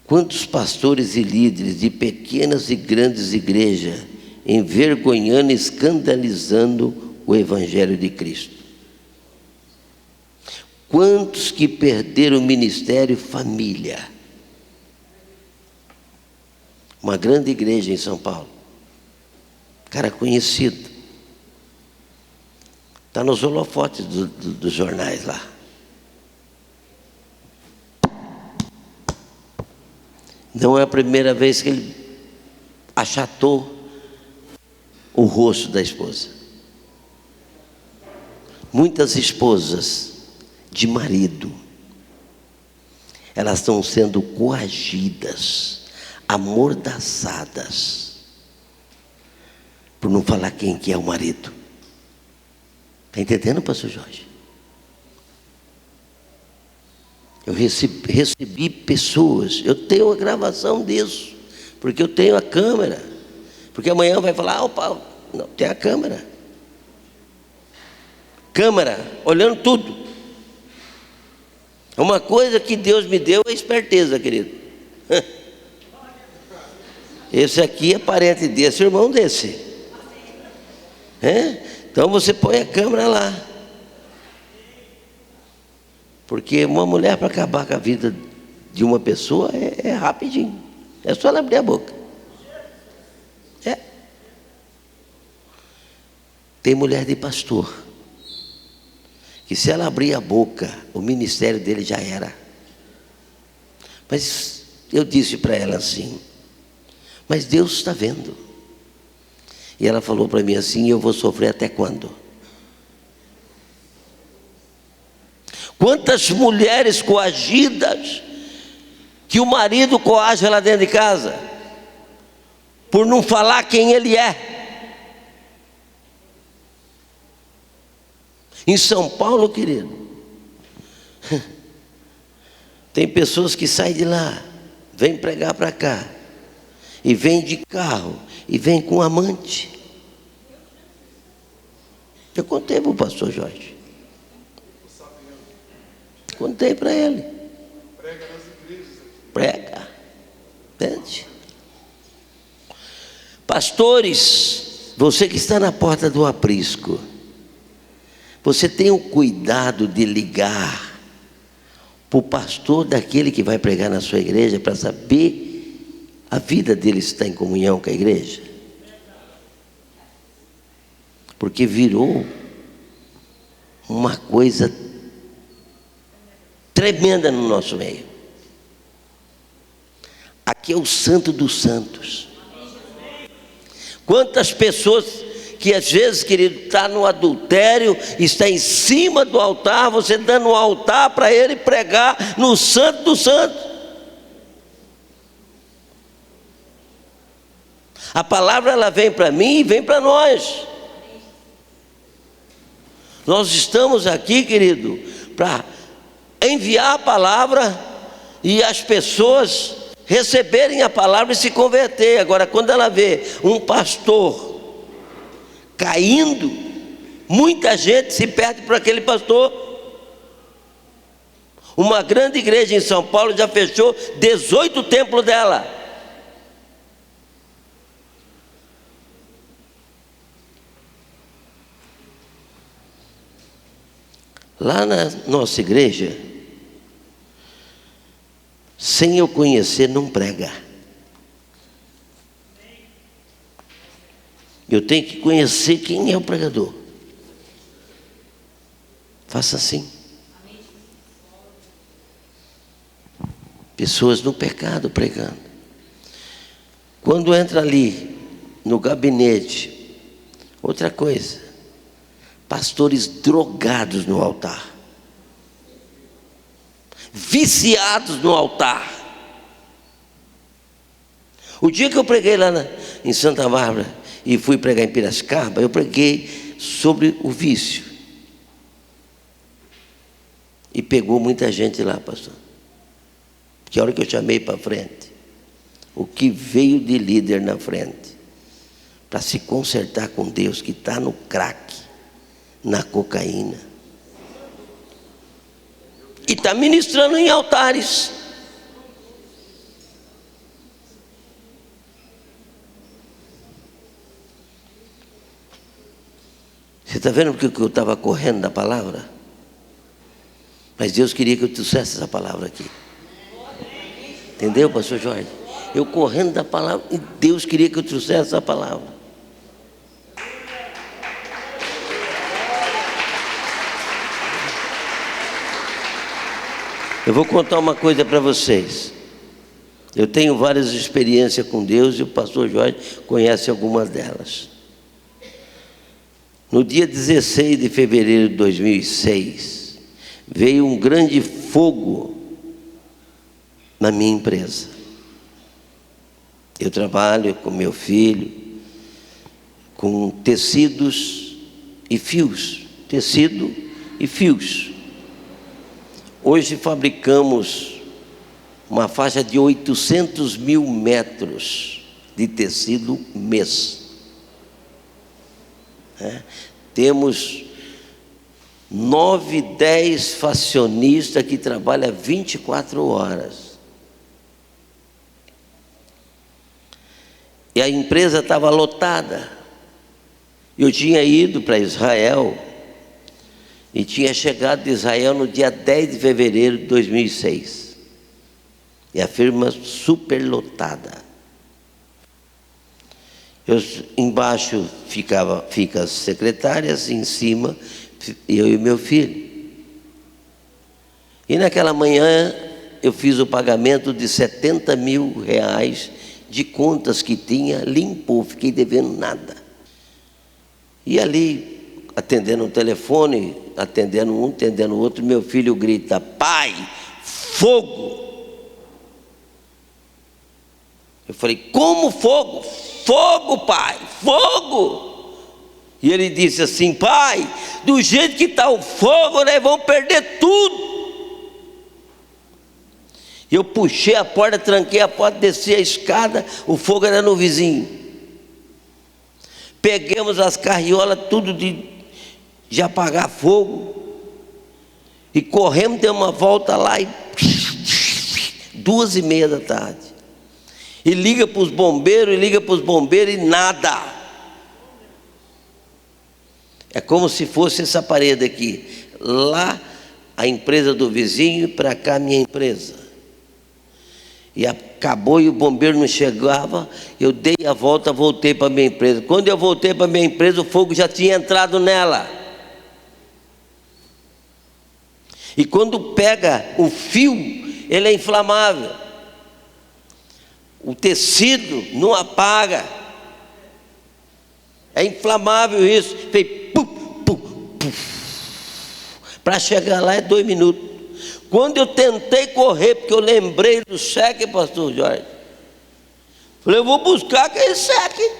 quantos pastores e líderes de pequenas e grandes igrejas envergonhando e escandalizando o Evangelho de Cristo. Quantos que perderam o ministério família. Uma grande igreja em São Paulo, cara conhecido. Está nos holofotes dos jornais lá. Não é a primeira vez que ele achatou o rosto da esposa. Muitas esposas de marido, elas estão sendo coagidas, amordaçadas, por não falar quem que é o marido. Está entendendo, pastor Jorge? Eu recebi pessoas, eu tenho a gravação disso, porque eu tenho a câmera, porque amanhã vai falar: Paulo, não, tem a câmera, olhando tudo. Uma coisa que Deus me deu é esperteza, querido. Esse aqui é parente desse, irmão desse. Então você põe a câmera lá. Porque uma mulher, para acabar com a vida de uma pessoa, é rapidinho. É só ela abrir a boca. Tem mulher de pastor, que se ela abrir a boca, o ministério dele já era. Mas eu disse para ela assim: mas Deus está vendo. E ela falou para mim assim: eu vou sofrer até quando? Quantas mulheres coagidas, que o marido coage lá dentro de casa, por não falar quem ele é. Em São Paulo, querido, tem pessoas que saem de lá, vêm pregar para cá, e vêm de carro, e vêm com amante. Eu contei para o pastor Jorge. Contei para ele. Prega nas igrejas. Prega. Entende? Pastores, você que está na porta do aprisco, você tem o cuidado de ligar para o pastor daquele que vai pregar na sua igreja para saber a vida dele está em comunhão com a igreja? Porque virou uma coisa tremenda no nosso meio. Aqui é o santo dos santos. Quantas pessoas que às vezes, querido, está no adultério, está em cima do altar, você dando um altar para ele pregar no santo dos santos. A palavra ela vem para mim e vem para nós. Nós estamos aqui, querido, para enviar a palavra e as pessoas receberem a palavra e se converter. Agora, quando ela vê um pastor caindo, muita gente se perde por aquele pastor. Uma grande igreja em São Paulo já fechou 18 templos dela. Lá na nossa igreja, sem eu conhecer, não prega. Eu tenho que conhecer quem é o pregador. Faça assim. Pessoas no pecado pregando. Quando entra ali no gabinete, outra coisa, pastores drogados no altar, viciados no altar. O dia que eu preguei lá em Santa Bárbara e fui pregar em Piracicaba, eu preguei sobre o vício. E pegou muita gente lá, pastor. Que a hora que eu chamei para frente, o que veio de líder na frente, para se consertar com Deus, que está no crack, na cocaína, e está ministrando em altares. Você está vendo porque eu estava correndo da palavra? Mas Deus queria que eu trouxesse essa palavra aqui. Entendeu, pastor Jorge? Eu correndo da palavra, e Deus queria que eu trouxesse essa palavra. Eu vou contar uma coisa para vocês. Eu tenho várias experiências com Deus e o pastor Jorge conhece algumas delas. No dia 16 de fevereiro de 2006, veio um grande fogo na minha empresa. Eu trabalho com meu filho, com tecidos e fios. Tecido e fios. Hoje fabricamos uma faixa de 800 mil metros de tecido mês. Temos 9, 10 fashionistas que trabalham 24 horas. E a empresa estava lotada. Eu tinha ido para Israel e tinha chegado de Israel no dia 10 de fevereiro de 2006. E a firma superlotada. Embaixo fica as secretárias, em cima eu e meu filho. E naquela manhã eu fiz o pagamento de 70 mil reais de contas que tinha, limpou, fiquei devendo nada. E ali, atendendo o telefone, atendendo um, atendendo o outro, meu filho grita: pai, fogo! Eu falei: como fogo? fogo, pai, fogo. E ele disse assim: pai, do jeito que está o fogo, nós vamos perder tudo. Eu puxei a porta, tranquei a porta, desci a escada, o fogo era no vizinho. Pegamos as carriolas, tudo de apagar fogo, e corremos, demos uma volta lá, e 2h30 da tarde. E liga para os bombeiros, e nada. É como se fosse essa parede aqui. Lá a empresa do vizinho, para cá a minha empresa. E acabou e o bombeiro não chegava. Eu dei a volta, voltei para a minha empresa. Quando eu voltei para a minha empresa, o fogo já tinha entrado nela. E quando pega o fio, ele é inflamável. O tecido não apaga. É inflamável isso. Fez pum, pum, pum. Para chegar lá é 2 minutos. Quando eu tentei correr, porque eu lembrei do cheque, pastor Jorge, falei, eu vou buscar aquele cheque.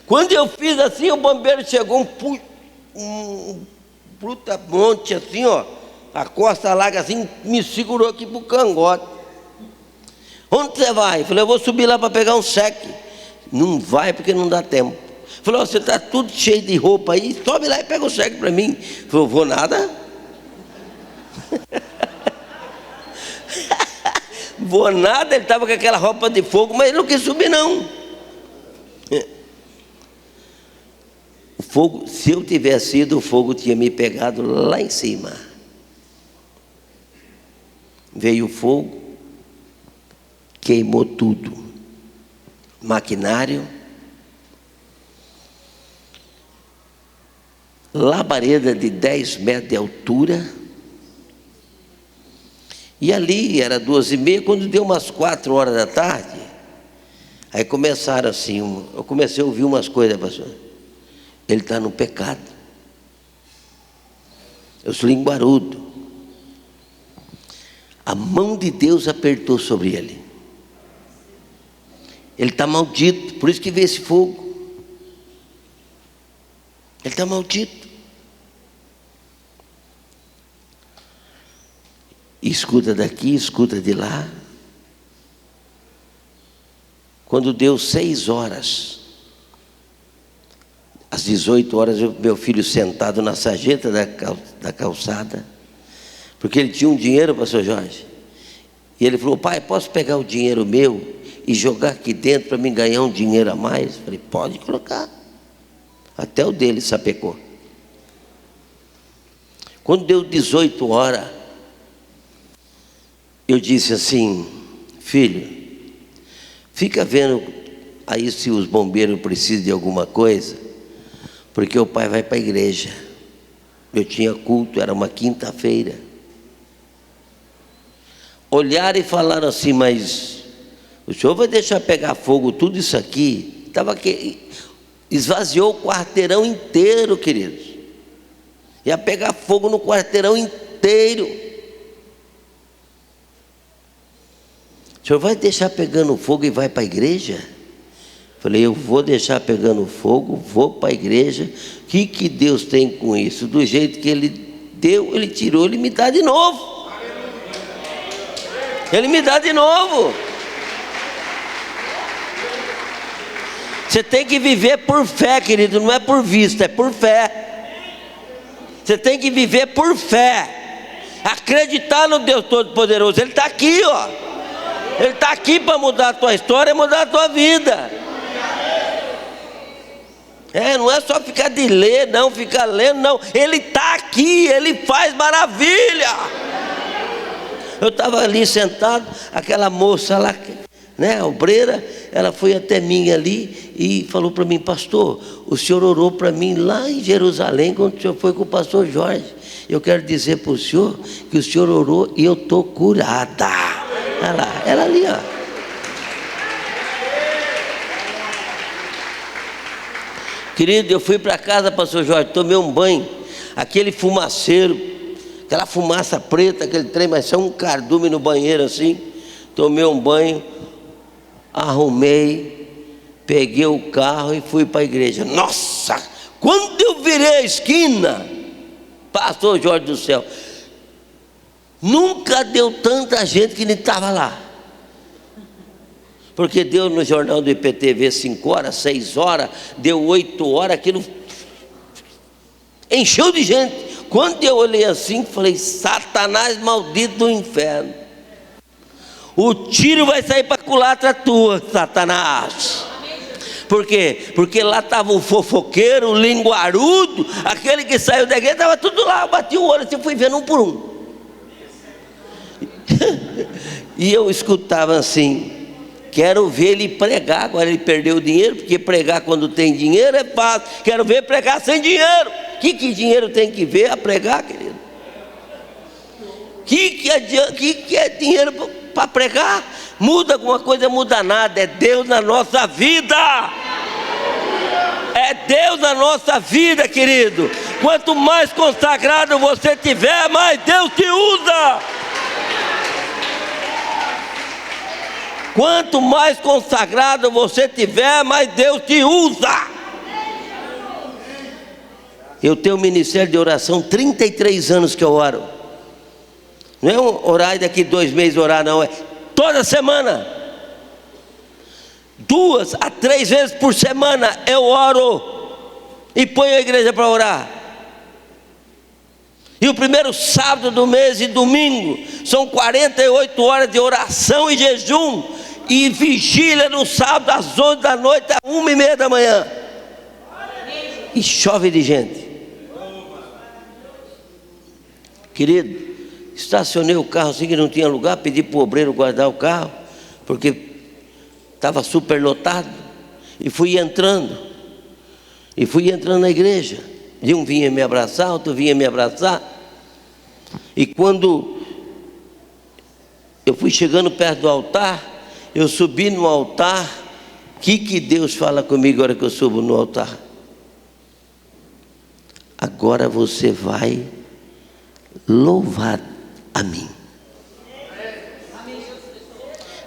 Quando eu fiz assim, o bombeiro chegou, um puta monte assim, ó, a costa larga assim, me segurou aqui pro cangote. Onde você vai? Eu falei, eu vou subir lá para pegar um cheque. Não vai porque não dá tempo. Falou, você está tudo cheio de roupa aí, sobe lá e pega o cheque para mim. Falei, vou nada. Vou nada, ele estava com aquela roupa de fogo, mas ele não quis subir não. O fogo, se eu tivesse ido, o fogo tinha me pegado lá em cima. Veio o fogo, queimou tudo. Maquinário, labareda de 10 metros de altura, e ali era 2h30, quando deu umas 4 horas da tarde, aí começaram assim, eu comecei a ouvir umas coisas, pastor, ele está no pecado, eu sou linguarudo, a mão de Deus apertou sobre ele está maldito, por isso que veio esse fogo, ele está maldito. Escuta daqui, escuta de lá. Quando deu 6 horas, às 18 horas, meu filho sentado na sarjeta da calçada, porque ele tinha um dinheiro, pastor Jorge, e ele falou, pai, posso pegar o dinheiro meu e jogar aqui dentro para me ganhar um dinheiro a mais? Eu falei, pode colocar. Até o dele sapecou. Quando deu 18 horas, eu disse assim, filho, fica vendo aí se os bombeiros precisam de alguma coisa, porque o pai vai para a igreja. Eu tinha culto, era uma quinta-feira. Olharam e falaram assim, mas o senhor vai deixar pegar fogo tudo isso aqui? Estava aqui, esvaziou o quarteirão inteiro, queridos. Ia pegar fogo no quarteirão inteiro. O senhor vai deixar pegando fogo e vai para a igreja? Falei, eu vou deixar pegando fogo, vou para a igreja. O que Deus tem com isso? Do jeito que Ele deu, Ele tirou, Ele me dá de novo. Ele me dá de novo. Você tem que viver por fé, querido, não é por vista, é por fé. Você tem que viver por fé, acreditar no Deus Todo-Poderoso. Ele está aqui, ó. Ele está aqui para mudar a tua história, mudar a tua vida. Não é só ficar de ler, não, ficar lendo, não. Ele está aqui, Ele faz maravilha. Eu estava ali sentado, aquela moça lá, né, a obreira, ela foi até mim ali e falou para mim, pastor, o senhor orou para mim lá em Jerusalém, quando o senhor foi com o pastor Jorge. Eu quero dizer para o senhor que o senhor orou e eu estou curada. Olha lá, ela ali, ó. Querido, eu fui para casa, pastor Jorge, tomei um banho, aquele fumaceiro, aquela fumaça preta, aquele trem, mas só um cardume no banheiro assim. Tomei um banho, arrumei, peguei o carro e fui para a igreja. Nossa, quando eu virei a esquina, pastor Jorge do céu, nunca deu tanta gente que nem estava lá. Porque deu no jornal do IPTV 5 horas, 6 horas, deu 8 horas, aquilo encheu de gente. Quando eu olhei assim, falei: Satanás maldito do inferno, o tiro vai sair para a culatra tua, Satanás. Por quê? Porque lá estava o fofoqueiro, o linguarudo, aquele que saiu da igreja, estava tudo lá. Eu bati o olho, assim, fui vendo um por um. E eu escutava assim: quero ver ele pregar. Agora ele perdeu o dinheiro, porque pregar quando tem dinheiro é fácil. Quero ver pregar sem dinheiro. Que dinheiro tem que ver a pregar, querido? Que é dinheiro para pregar? Muda alguma coisa? Muda nada. É Deus na nossa vida. É Deus na nossa vida, querido. Quanto mais consagrado você tiver, mais Deus te usa. Quanto mais consagrado você tiver, mais Deus te usa. Eu tenho um ministério de oração, 33 anos que eu oro. Não é orar e daqui 2 meses orar, não. É toda semana, 2 a 3 vezes por semana eu oro e ponho a igreja para orar. E o primeiro sábado do mês e domingo são 48 horas de oração e jejum e vigília no sábado às 11 da noite às 1h30 da manhã. E chove de gente. Querido, estacionei o carro assim que não tinha lugar, pedi para o obreiro guardar o carro, porque estava super lotado, e fui entrando na igreja. E um vinha me abraçar, outro vinha me abraçar. E quando eu fui chegando perto do altar, eu subi no altar. O que Deus fala comigo agora que eu subo no altar? Agora você vai louvar a mim.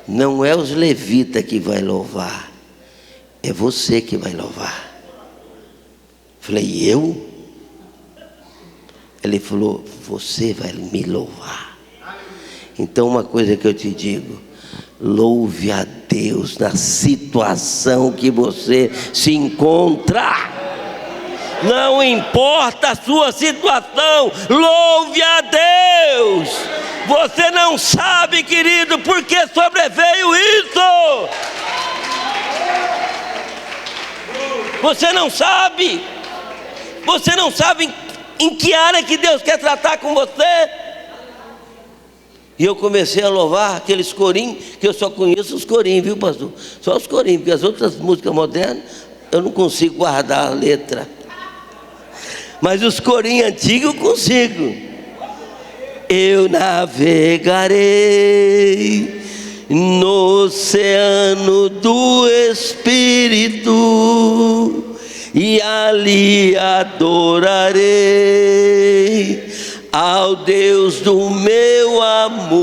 Não é os levitas que vai louvar, é você que vai louvar. Falei: eu? Ele falou: você vai me louvar. Então uma coisa que eu te digo: louve a Deus na situação que você se encontra. Não importa a sua situação, louve a Deus. Você não sabe, querido, por que sobreveio isso. Você não sabe. Você não sabe em que área que Deus quer tratar com você. E eu comecei a louvar aqueles corinhos, que eu só conheço os corinhos, viu, pastor? Só os corinhos, porque as outras músicas modernas eu não consigo guardar a letra. Mas os corinhos antigos eu consigo. Eu navegarei no oceano do Espírito e ali adorarei ao Deus do meu amor.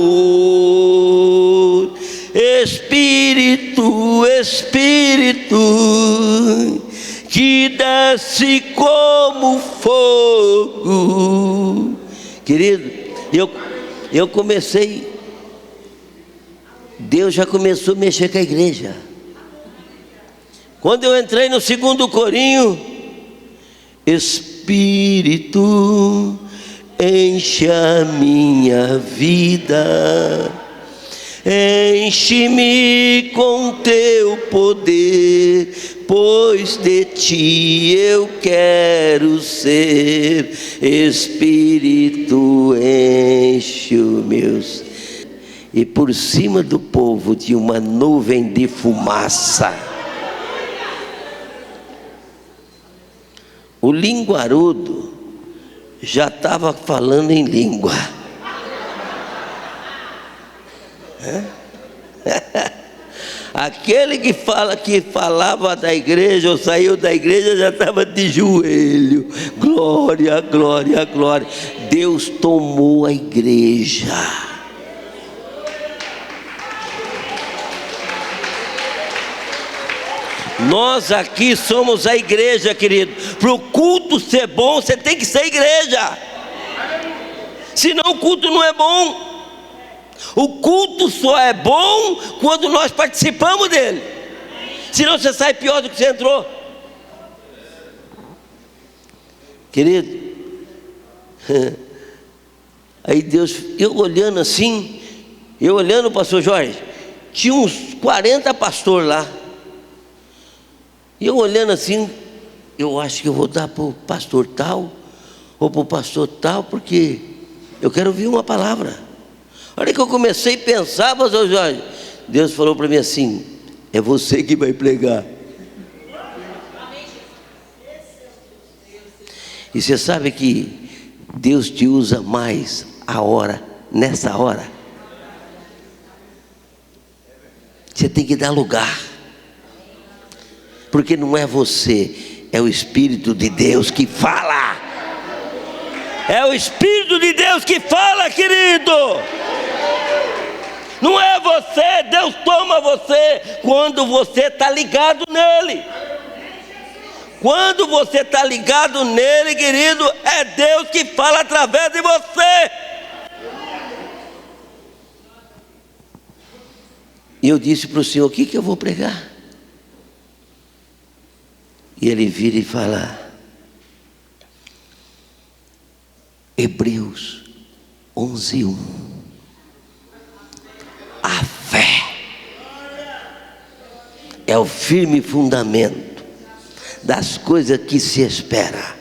Espírito, Espírito, que desce como fogo. Querido, eu comecei, Deus já começou a mexer com a igreja. Quando eu entrei no segundo corinho, Espírito, enche a minha vida, enche-me com teu poder, pois de ti eu quero ser. Espírito, enche os meus. E por cima do povo tinha uma nuvem de fumaça. O linguarudo já estava falando em língua. Aquele que falava da igreja ou saiu da igreja já estava de joelho. Glória, glória, glória. Deus tomou a igreja. Nós aqui somos a igreja, querido. Para o culto ser bom, você tem que ser igreja. Senão o culto não é bom. O culto só é bom quando nós participamos dele. Senão você sai pior do que você entrou. Querido, aí Deus, eu olhando assim, eu olhando o pastor Jorge, tinha uns 40 pastores lá. E eu olhando assim, eu acho que eu vou dar para o pastor tal, ou para o pastor tal, porque eu quero ouvir uma palavra. A hora que eu comecei a pensar, pastor Jorge, Deus falou para mim assim: é você que vai pregar. E você sabe que Deus te usa mais nessa hora. Você tem que dar lugar. Porque não é você, é o Espírito de Deus que fala. É o Espírito de Deus que fala, querido. Não é você, Deus toma você quando você está ligado nele. Quando você está ligado nele, querido, é Deus que fala através de você. E eu disse para o Senhor: o que eu vou pregar? E ele vira e fala: Hebreus 11:1. A fé é o firme fundamento das coisas que se espera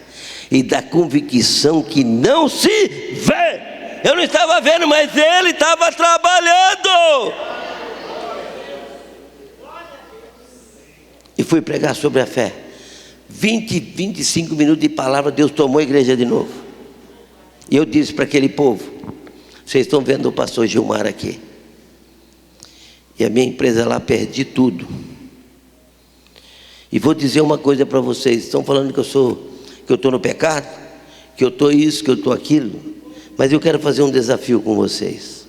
e da convicção que não se vê. Eu não estava vendo, mas ele estava trabalhando. E fui pregar sobre a fé. 25 minutos de palavra, Deus tomou a igreja de novo. E eu disse para aquele povo: vocês estão vendo o pastor Gilmar aqui, e a minha empresa lá, perdi tudo. E vou dizer uma coisa para vocês: estão falando que eu estou no pecado, que eu estou isso, que eu estou aquilo, mas eu quero fazer um desafio com vocês.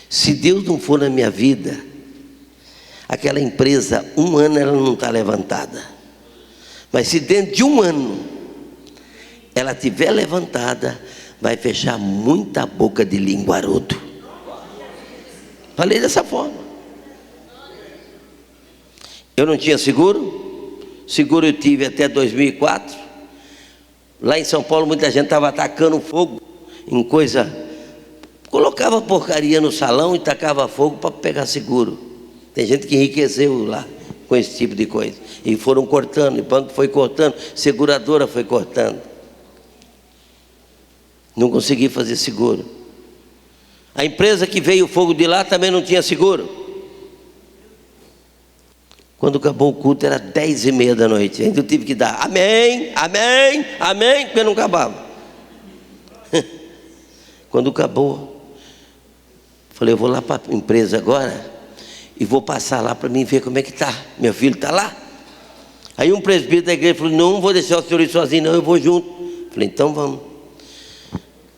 Se Deus não for na minha vida, aquela empresa, 1 ano ela não está levantada. Mas se dentro de 1 ano ela estiver levantada, vai fechar muita boca de linguarudo. Falei dessa forma. Eu não tinha seguro. Seguro eu tive até 2004. Lá em São Paulo muita gente estava atacando fogo em coisa. Colocava porcaria no salão e tacava fogo para pegar seguro. Tem gente que enriqueceu lá com esse tipo de coisa. E foram cortando, o banco foi cortando, seguradora foi cortando. Não consegui fazer seguro. A empresa que veio o fogo de lá também não tinha seguro. Quando acabou o culto era 10h30 da noite. Ainda eu tive que dar amém, amém, amém, porque não acabava. Quando acabou, falei: eu vou lá para a empresa agora e vou passar lá para mim ver como é que está. Meu filho está lá. Aí um presbítero da igreja falou: não vou deixar o senhor ir sozinho não, eu vou junto. Falei: então vamos.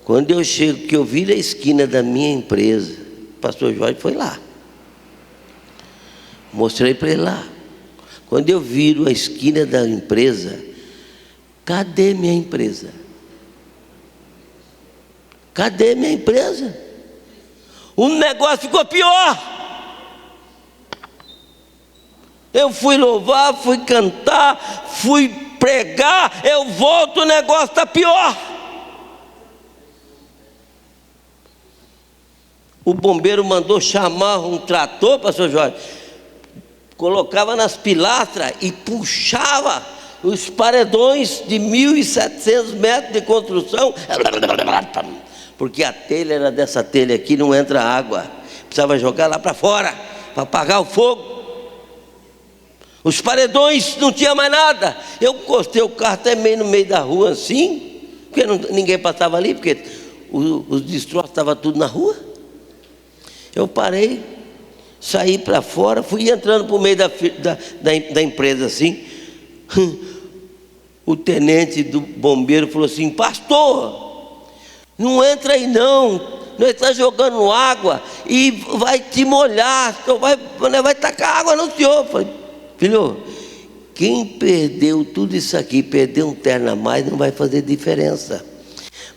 Quando eu chego, que eu viro a esquina da minha empresa, o pastor Jorge foi lá. Mostrei para ele lá. Quando eu viro a esquina da empresa, cadê minha empresa? Cadê minha empresa? O negócio ficou pior. Eu fui louvar, fui cantar, fui pregar, eu volto, o negócio está pior. O bombeiro mandou chamar um trator, pastor Jorge, colocava nas pilastras e puxava os paredões de 1.700 metros de construção, porque a telha era dessa telha aqui, não entra água, precisava jogar lá para fora para apagar o fogo. Os paredões não tinha mais nada. Eu encostei o carro até meio no meio da rua assim, porque ninguém passava ali, porque os destroços estavam tudo na rua. Eu parei, saí para fora, fui entrando para o meio da empresa assim. O tenente do bombeiro falou assim: pastor, não entra aí não, nós estamos jogando água e vai te molhar, vai tacar água no senhor. Eu falei: filho, Quem perdeu tudo isso aqui, perdeu um terno a mais, não vai fazer diferença.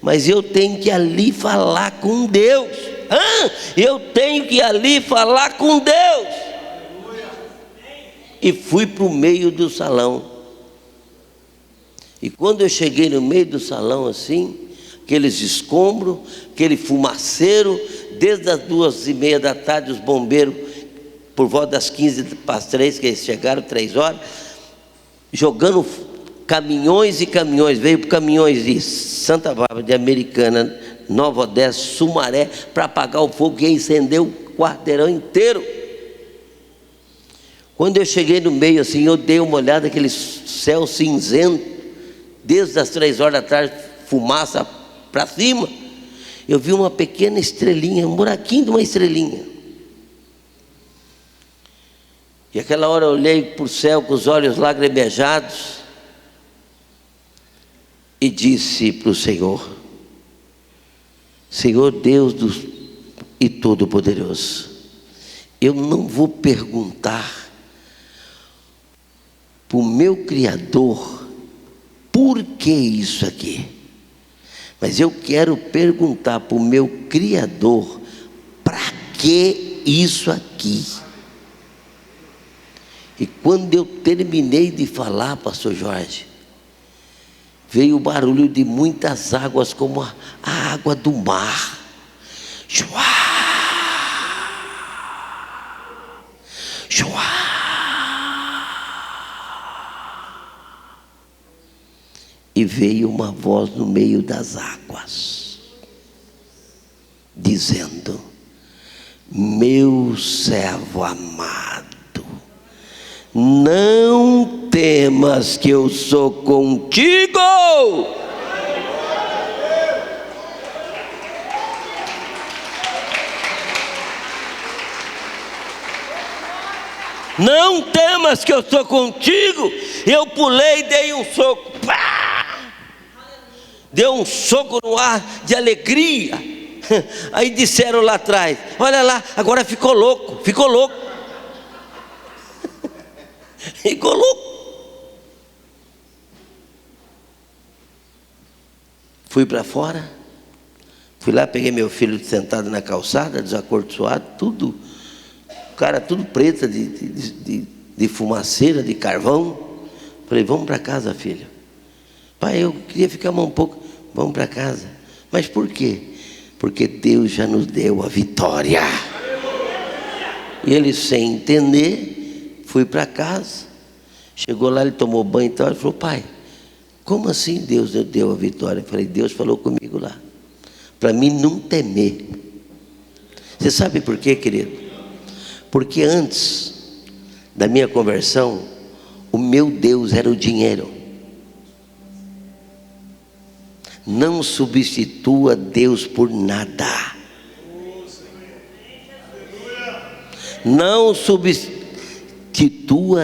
Mas eu tenho que ir ali falar com Deus. Eu tenho que ir ali falar com Deus. E fui para o meio do salão. E quando eu cheguei no meio do salão assim, aqueles escombros, aquele fumaceiro, desde as 2:30 da tarde, os bombeiros, por volta das 15:45, que eles chegaram, 3 horas, jogando caminhões e caminhões, veio por caminhões de Santa Bárbara, de Americana, Nova Odessa, Sumaré, para apagar o fogo que incendeu o quarteirão inteiro. Quando eu cheguei no meio assim, eu dei uma olhada naquele céu cinzento, desde as 3 horas da tarde, fumaça para cima. Eu vi uma pequena estrelinha, um buraquinho de uma estrelinha. E aquela hora eu olhei para o céu com os olhos lagrimejados e disse para o Senhor: Senhor Deus e Todo-Poderoso, eu não vou perguntar para o meu Criador por que isso aqui, mas eu quero perguntar para o meu Criador para que isso aqui. E quando eu terminei de falar, pastor Jorge, veio o barulho de muitas águas, como a água do mar. Chuá! Chuá! E veio uma voz no meio das águas, dizendo: meu servo amado, não temas, que eu sou contigo. Não temas, que eu sou contigo. Eu pulei e dei um soco. Pá! Deu um soco no ar de alegria. Aí disseram lá atrás: olha lá, agora ficou louco. Ficou louco. Ficou louco. Fui para fora. Fui lá, peguei meu filho sentado na calçada, desacorçoado, tudo, cara, tudo preto de fumaceira, de carvão. Falei: vamos para casa, filho. Pai, eu queria ficar um pouco. Vamos para casa. Mas por quê? Porque Deus já nos deu a vitória. E ele, sem entender, fui para casa. Chegou lá, ele tomou banho e tal. Ele falou: pai, como assim Deus deu a vitória? Eu falei: Deus falou comigo lá, para mim não temer. Você sabe por quê, querido? Porque antes da minha conversão, o meu Deus era o dinheiro. Não substitua Deus por nada. Não substitua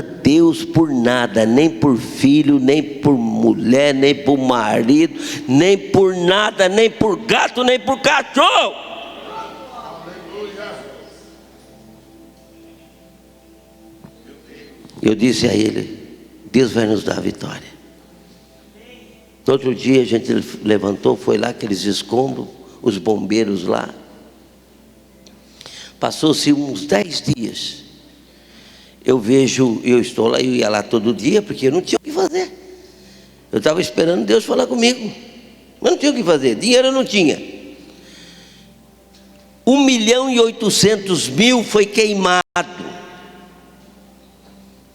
Deus por nada, nem por filho, nem por mulher, nem por marido, nem por nada, nem por gato, nem por cachorro. Eu disse a ele: Deus vai nos dar a vitória. No outro dia a gente levantou, foi lá aqueles escombros, os bombeiros lá. Passou-se uns 10 dias. Eu estou lá, eu ia lá todo dia, porque eu não tinha o que fazer. Eu estava esperando Deus falar comigo, mas não tinha o que fazer, dinheiro eu não tinha. 1.800.000 foi queimado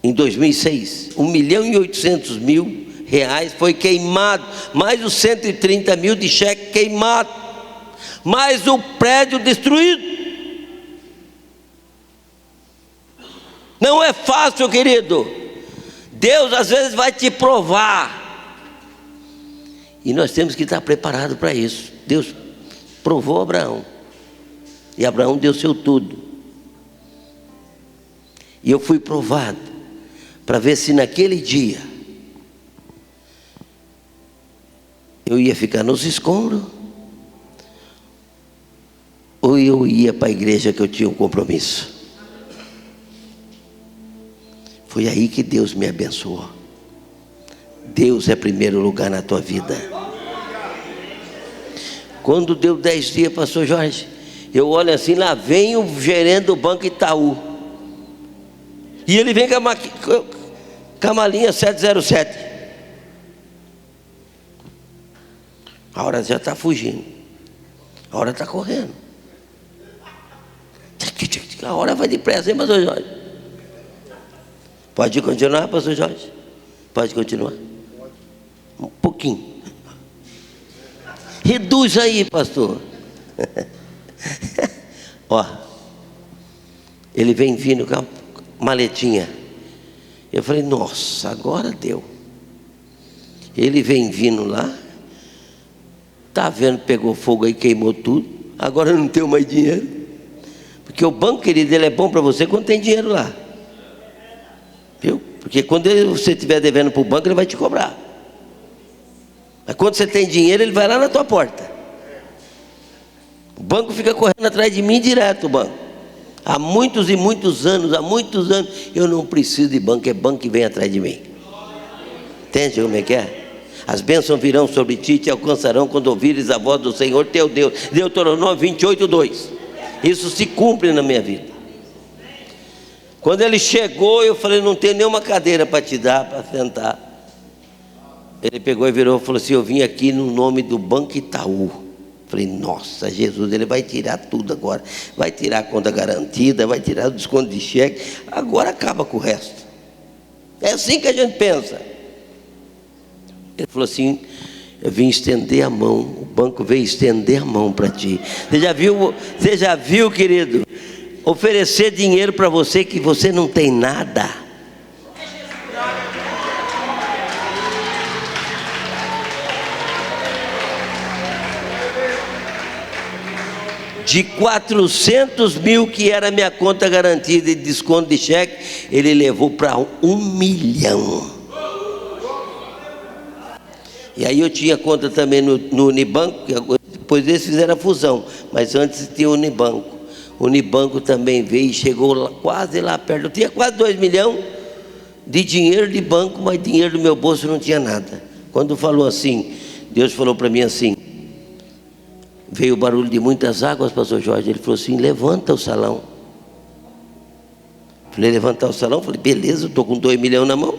em 2006. 1.800.000 reais foi queimado, mais os 130 mil de cheque queimado, mais o prédio destruído. Não é fácil, querido. Deus às vezes vai te provar, e nós temos que estar preparados para isso. Deus provou Abraão, e Abraão deu seu tudo, e eu fui provado para ver se naquele dia eu ia ficar nos escombros, ou eu ia para a igreja, que eu tinha um compromisso. Foi aí que Deus me abençoou. Deus é primeiro lugar na tua vida. Quando deu 10 dias, pastor Jorge, eu olho assim, lá vem o gerente do Banco Itaú. E ele vem com a malinha 707. A hora já está fugindo. A hora está correndo. A hora vai depressa, hein, pastor Jorge? Pode continuar, pastor Jorge? Pode continuar? Um pouquinho. Reduz aí, pastor. Ó, ele vem vindo com a maletinha. Eu falei, nossa, agora deu. Ele vem vindo lá. Tá vendo, pegou fogo aí, queimou tudo. Agora eu não tenho mais dinheiro. Porque o banco, querido, ele é bom para você quando tem dinheiro lá. Viu? Porque quando você estiver devendo para o banco, ele vai te cobrar. Mas quando você tem dinheiro, ele vai lá na tua porta. O banco fica correndo atrás de mim direto, o banco. Há muitos e muitos anos, eu não preciso de banco, é banco que vem atrás de mim. Entende como é que é? As bênçãos virão sobre ti e te alcançarão quando ouvires a voz do Senhor teu Deus. Deuteronômio 28:2. Isso se cumpre na minha vida. Quando ele chegou, eu falei, não tenho nenhuma cadeira para te dar, para sentar. Ele pegou e virou e falou assim, eu vim aqui no nome do Banco Itaú. Falei, nossa, Jesus, ele vai tirar tudo agora. Vai tirar a conta garantida, vai tirar o desconto de cheque. Agora acaba com o resto. É assim que a gente pensa. Ele falou assim, eu vim estender a mão. O banco veio estender a mão para ti. Você já viu, querido, oferecer dinheiro para você que você não tem nada. De 400 mil que era minha conta garantida de desconto de cheque, ele levou para 1 milhão. E aí eu tinha conta também no Unibanco, depois eles fizeram a fusão, mas antes tinha o Unibanco. O Unibanco também veio e chegou lá, quase lá perto. Eu tinha quase 2 milhões de dinheiro de banco, mas dinheiro do meu bolso não tinha nada. Quando falou assim, Deus falou para mim assim, veio o barulho de muitas águas, pastor Jorge. Ele falou assim, levanta o salão. Falei, levantar o salão? Falei, beleza, eu estou com 2 milhões na mão.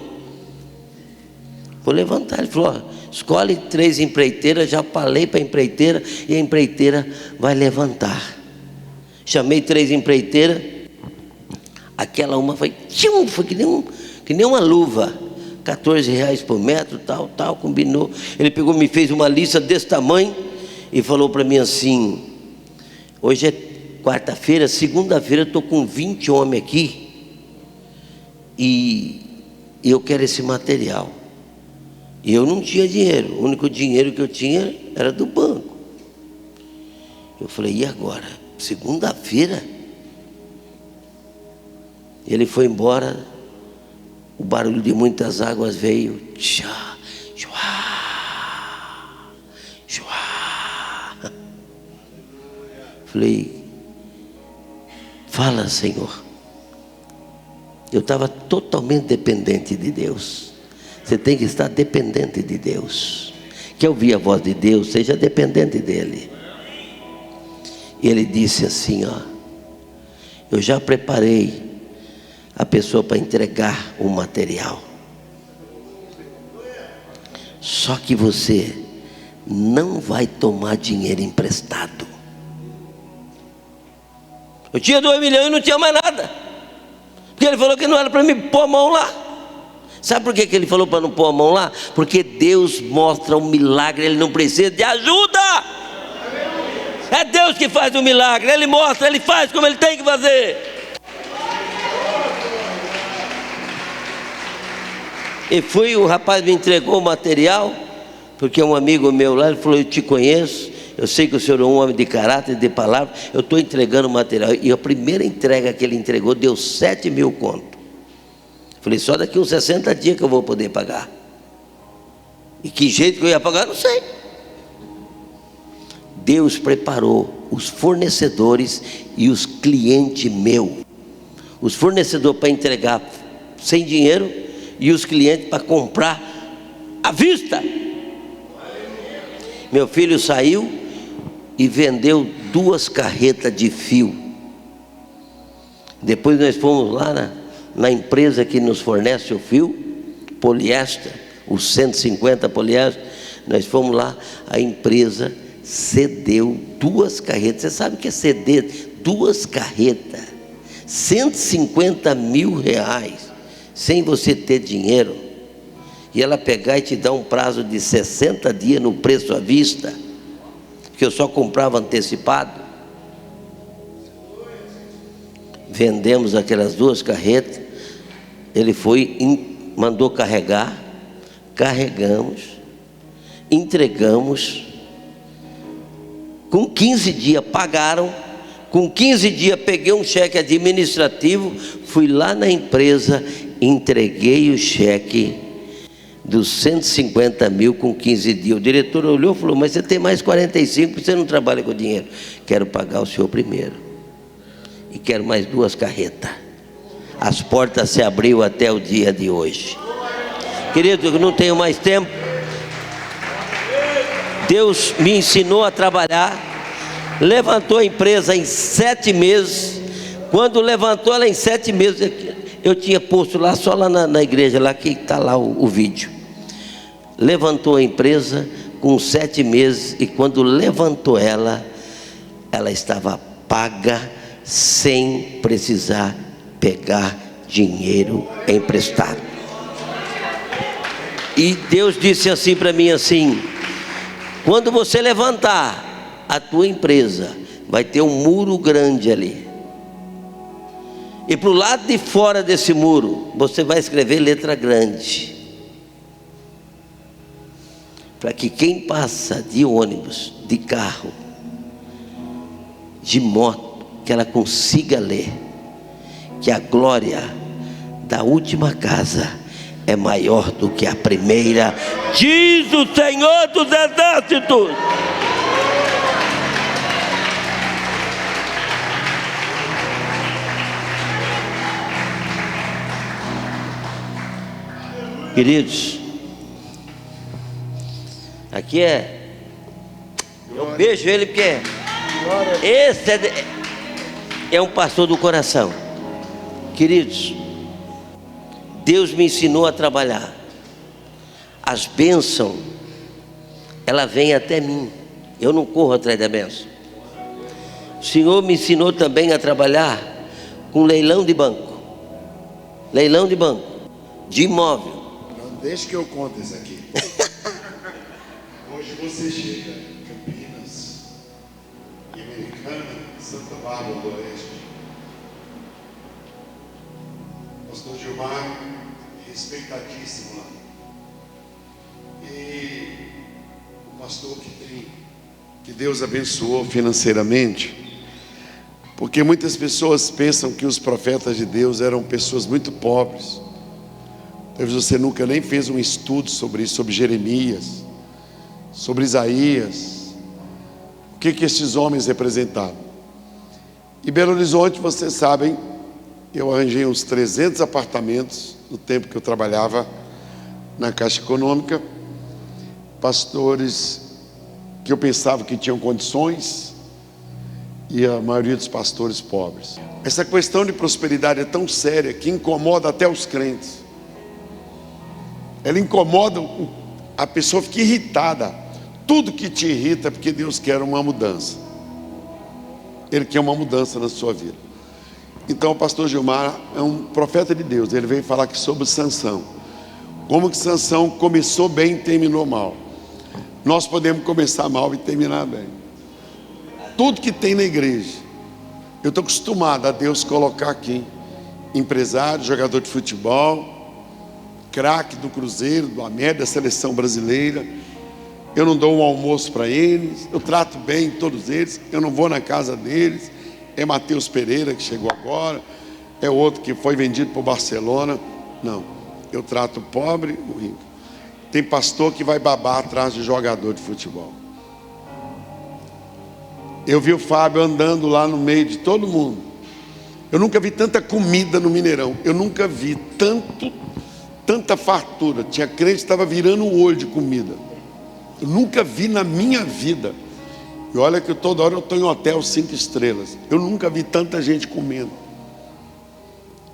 Vou levantar. Ele falou, escolhe 3 empreiteiras. Já falei para a empreiteira e a empreiteira vai levantar. Chamei 3 empreiteiras. Aquela uma foi que nem uma luva. 14 reais por metro, tal, combinou. Ele pegou, me fez uma lista desse tamanho e falou para mim assim, hoje é quarta-feira, segunda-feira eu estou com 20 homens aqui e eu quero esse material. E eu não tinha dinheiro, o único dinheiro que eu tinha era do banco. Eu falei, e agora? Segunda-feira? Ele foi embora, o barulho de muitas águas veio, tchá, tchá, tchá. Falei, fala, Senhor. Eu estava totalmente dependente de Deus. Você tem que estar dependente de Deus. Quer ouvir a voz de Deus? Seja dependente dEle. E ele disse assim, ó, eu já preparei a pessoa para entregar o material. Só que você não vai tomar dinheiro emprestado. Eu tinha 2 milhões e não tinha mais nada. Porque ele falou que não era para me pôr a mão lá. Sabe por que ele falou para não pôr a mão lá? Porque Deus mostra um milagre, Ele não precisa de ajuda. É Deus que faz o milagre, Ele mostra, Ele faz como Ele tem que fazer. E fui, o rapaz me entregou o material, porque um amigo meu lá, ele falou, eu te conheço, eu sei que o senhor é um homem de caráter, de palavra, eu estou entregando o material. E a primeira entrega que ele entregou deu 7 mil conto. Falei, só daqui uns 60 dias que eu vou poder pagar. E que jeito que eu ia pagar, não sei. Deus preparou os fornecedores e os clientes meus. Os fornecedores para entregar sem dinheiro e os clientes para comprar à vista. Meu filho saiu e vendeu 2 carretas de fio. Depois nós fomos lá na empresa que nos fornece o fio, poliéster, os 150 poliéster. Nós fomos lá, a empresa cedeu 2 carretas. Você sabe o que é ceder 2 carretas? 150 mil reais, sem você ter dinheiro. E ela pegar e te dar um prazo de 60 dias no preço à vista, que eu só comprava antecipado. Vendemos aquelas 2 carretas. Ele mandou carregar, carregamos, entregamos. Com 15 dias pagaram. Com 15 dias peguei um cheque administrativo, fui lá na empresa, entreguei o cheque dos 150 mil com 15 dias. O diretor olhou e falou: mas você tem mais 45, você não trabalha com dinheiro. Quero pagar o senhor primeiro. E quero mais 2 carretas. As portas se abriu até o dia de hoje. Querido, eu não tenho mais tempo. Deus me ensinou a trabalhar. Levantou a empresa em 7 meses. Quando levantou ela em 7 meses, eu tinha posto lá, só lá na igreja, lá que está lá o vídeo. Levantou a empresa com 7 meses. E quando levantou ela estava paga, sem precisar pegar dinheiro emprestado. E Deus disse assim para mim assim: quando você levantar a tua empresa, vai ter um muro grande ali, e para o lado de fora desse muro você vai escrever letra grande, para que quem passa de ônibus, de carro, de moto, que ela consiga ler que a glória da última casa é maior do que a primeira, diz o Senhor dos Exércitos. Queridos, aqui eu beijo ele porque esse é um pastor do coração. Queridos, Deus me ensinou a trabalhar. As bênçãos, ela vem até mim. Eu não corro atrás da bênção. O Senhor me ensinou também a trabalhar com leilão de banco. Leilão de banco, de imóvel. Deixa que eu conto isso aqui. Hoje você chega em Campinas, em Americana, Santa Bárbara do Oeste. Pastor Gilmar, respeitadíssimo lá. E o pastor que Deus abençoou financeiramente, porque muitas pessoas pensam que os profetas de Deus eram pessoas muito pobres. Talvez você nunca nem fez um estudo sobre isso, sobre Jeremias, sobre Isaías, o que esses homens representavam. Em Belo Horizonte, vocês sabem, eu arranjei uns 300 apartamentos no tempo que eu trabalhava na Caixa Econômica, pastores que eu pensava que tinham condições, e a maioria dos pastores pobres. Essa questão de prosperidade é tão séria que incomoda até os crentes. Ela incomoda, a pessoa fica irritada. Tudo que te irrita é porque Deus quer uma mudança. Ele quer uma mudança na sua vida. Então o pastor Gilmar é um profeta de Deus. Ele veio falar aqui sobre Sansão. Como que Sansão começou bem e terminou mal. Nós podemos começar mal e terminar bem. Tudo que tem na igreja, eu estou acostumado a Deus colocar aqui empresário, jogador de futebol, craque do Cruzeiro, do América, da seleção brasileira. Eu não dou um almoço para eles, eu trato bem todos eles, eu não vou na casa deles. É Matheus Pereira que chegou agora, é outro que foi vendido para o Barcelona. Não, eu trato o pobre, o rico. Tem pastor que vai babar atrás de jogador de futebol. Eu vi o Fábio andando lá no meio de todo mundo, Eu nunca vi tanta comida no Mineirão. Eu nunca vi tanta fartura. Tinha crente que estava virando o olho de comida. Eu nunca vi na minha vida. E olha que toda hora eu estou em hotel 5 estrelas. Eu nunca vi tanta gente comendo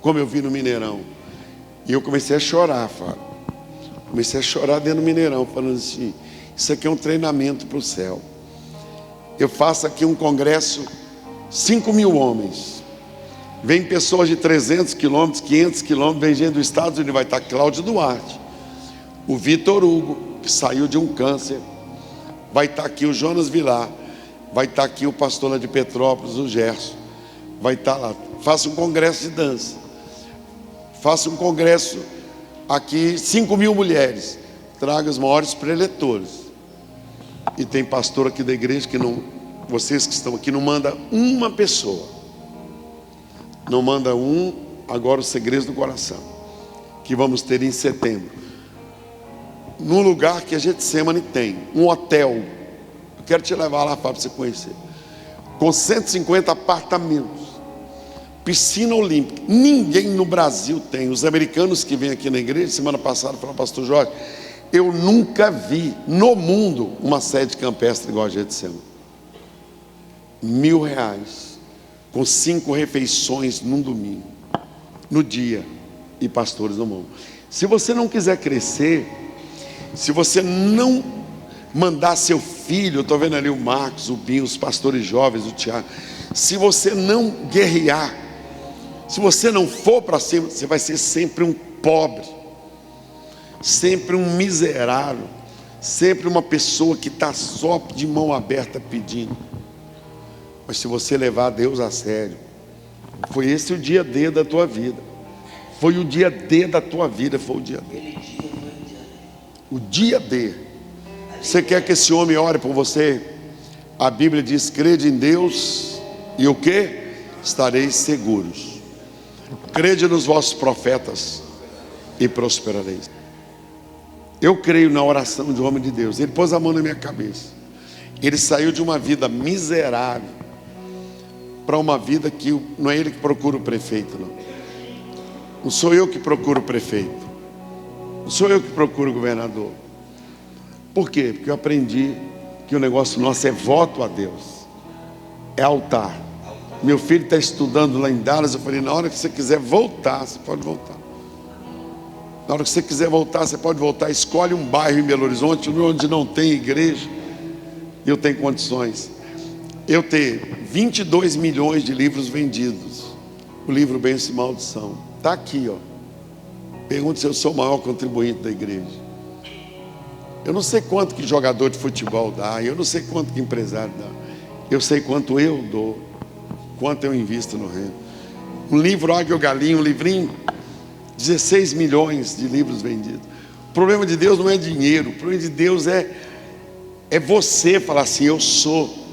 como eu vi no Mineirão. E eu comecei a chorar, Fábio. Comecei a chorar dentro do Mineirão, falando assim: isso aqui é um treinamento para o céu. Eu faço aqui um congresso, 5.000 homens. Vem pessoas de 300 quilômetros, 500 quilômetros, vem gente dos Estados Unidos. Vai estar Cláudio Duarte, o Vitor Hugo, que saiu de um câncer. Vai estar aqui o Jonas Vilar. Vai estar aqui o pastor lá de Petrópolis, o Gerson. Vai estar lá. Faça um congresso de dança. Faça um congresso aqui, 5.000 mulheres. Traga os maiores preletores. E tem pastor aqui da igreja que não, vocês que estão aqui, não manda uma pessoa. Não manda agora o segredo do coração, que vamos ter em setembro. Num lugar que a Getsemane tem, um hotel. Eu quero te levar lá para você conhecer. Com 150 apartamentos. Piscina olímpica. Ninguém no Brasil tem. Os americanos que vêm aqui na igreja, semana passada, falaram: pastor Jorge, eu nunca vi no mundo uma sede campestre igual a Getsemane. R$1.000, com 5 refeições num domingo, no dia, e pastores no mundo. Se você não quiser crescer, se você não mandar seu filho, eu estou vendo ali o Marcos, o Binho, os pastores jovens, o Tiago, se você não guerrear, se você não for para cima, você vai ser sempre um pobre, sempre um miserável, sempre uma pessoa que está só de mão aberta pedindo. Mas se você levar Deus a sério, foi esse o dia D da tua vida. Foi o dia D da tua vida, foi o dia D. O dia D. Você quer que esse homem ore por você? A Bíblia diz: crede em Deus e o que? Estareis seguros. Crede nos vossos profetas e prosperareis. Eu creio na oração de um homem de Deus. Ele pôs a mão na minha cabeça. Ele saiu de uma vida miserável para uma vida que não é ele que procura o prefeito, não. Não sou eu que procuro o prefeito. Não sou eu que procuro o governador. Por quê? Porque eu aprendi que o negócio nosso é voto a Deus. É altar. Meu filho está estudando lá em Dallas. Eu falei: na hora que você quiser voltar, você pode voltar. Na hora que você quiser voltar, você pode voltar. Escolhe um bairro em Belo Horizonte onde não tem igreja. E eu tenho condições. Eu ter 22 milhões de livros vendidos. O livro Bênção e Maldição está aqui, ó. Pergunte se eu sou o maior contribuinte da igreja. Eu não sei quanto que jogador de futebol dá. Eu não sei quanto que empresário dá. Eu sei quanto eu dou, quanto eu invisto no reino. Um livro Águia ou Galinha, um livrinho, 16 milhões de livros vendidos. O problema de Deus não é dinheiro. O problema de Deus é você falar assim: eu sou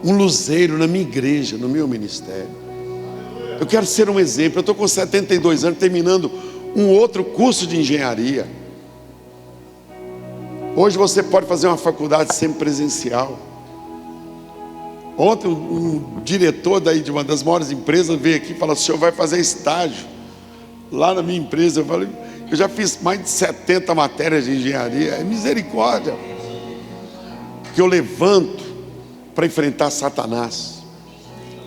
um luzeiro na minha igreja, no meu ministério. Eu quero ser um exemplo. Eu estou com 72 anos, terminando um outro curso de engenharia. Hoje você pode fazer uma faculdade semipresencial. Ontem um diretor daí de uma das maiores empresas veio aqui e falou: o senhor vai fazer estágio lá na minha empresa. Eu falei: eu já fiz mais de 70 matérias de engenharia. É misericórdia. Que eu levanto para enfrentar Satanás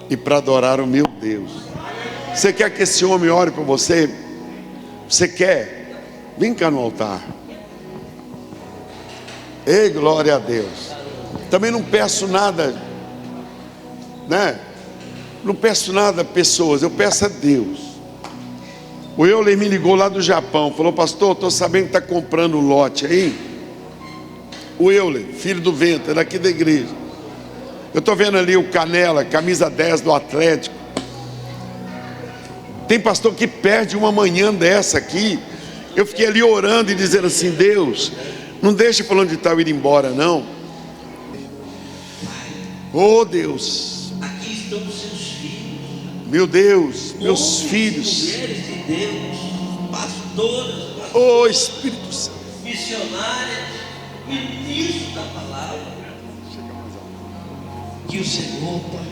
e para adorar o meu Deus. Você quer que esse homem ore por você? Você quer? Vem cá no altar. Ei, glória a Deus. Também não peço nada, né? Não peço nada a pessoas, eu peço a Deus. O Euler me ligou lá do Japão, falou: pastor, estou sabendo que está comprando um lote aí. O Euler, filho do vento, é daqui da igreja. Eu estou vendo ali o Canela, camisa 10 do Atlético. Tem pastor que perde uma manhã dessa aqui. Eu fiquei ali orando e dizendo assim: Deus, não deixe fulano de tal ir embora, não. Oh Deus, Aqui estão os seus filhos. meu Deus, meus filhos. Mulheres de Deus, pastoras, Oh Espírito Santo. missionárias, ministros da palavra. Que o Senhor, Pai,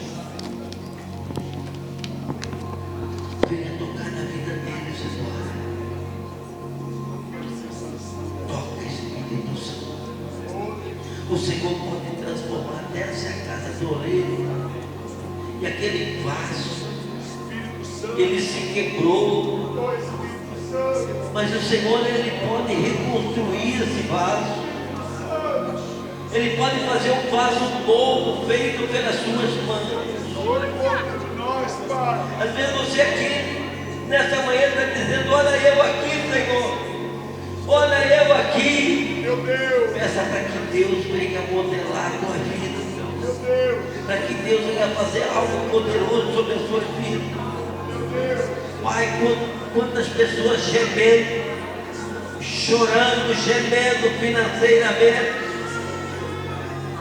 O Senhor pode transformar até essa casa do oleiro. E aquele vaso, ele se quebrou. Mas o Senhor, Ele pode reconstruir esse vaso. Ele pode fazer um vaso novo, feito pelas suas mãos. Às vezes você aqui, nessa manhã, está dizendo: olha eu aqui, Senhor. Olha eu aqui. Peça para que Deus venha modelar a tua vida. Para que Deus venha fazer algo poderoso sobre a sua vida. Pai, quantas pessoas gemendo, chorando, gemendo financeiramente.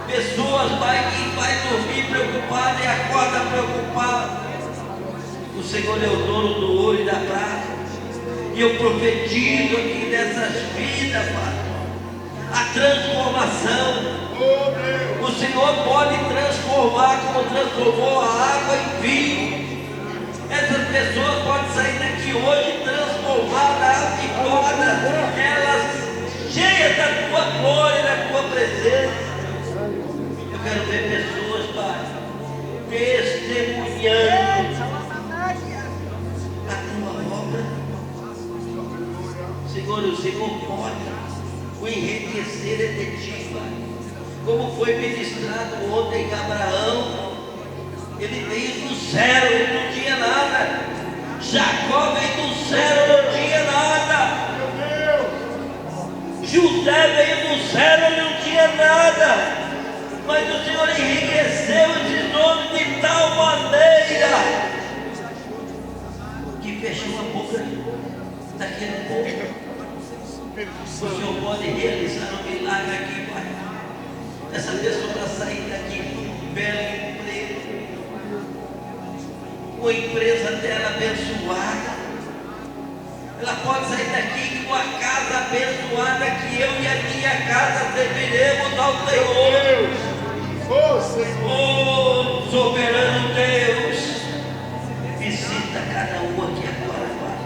Pessoas, Pai, que vai dormir preocupada e acorda preocupada. O Senhor é o dono do ouro e da prata. E eu profetizo aqui nessas vidas, Pai, a transformação. O Senhor pode transformar como transformou a água em vinho. Essas pessoas podem sair daqui hoje transformadas, vitórias, elas cheias da tua glória, da tua presença. Eu quero ver pessoas, Pai, testemunhando a tua obra. Senhor, o Senhor pode. O enriquecer é de ti, Pai. Como foi ministrado ontem em Abraão, ele veio do zero, ele não tinha nada. Jacó veio do zero, não tinha nada. José veio do zero, ele não tinha nada. Mas o Senhor enriqueceu esses homens de tal maneira que fechou a boca daquele povo. O Senhor pode realizar um milagre aqui, Pai. Essa pessoa está saindo daqui com um belo emprego, com a empresa dela abençoada. Ela pode sair daqui com a casa abençoada, que eu e a minha casa serviremos ao Senhor. Oh, soberano Deus, visita cada um aqui agora, Pai.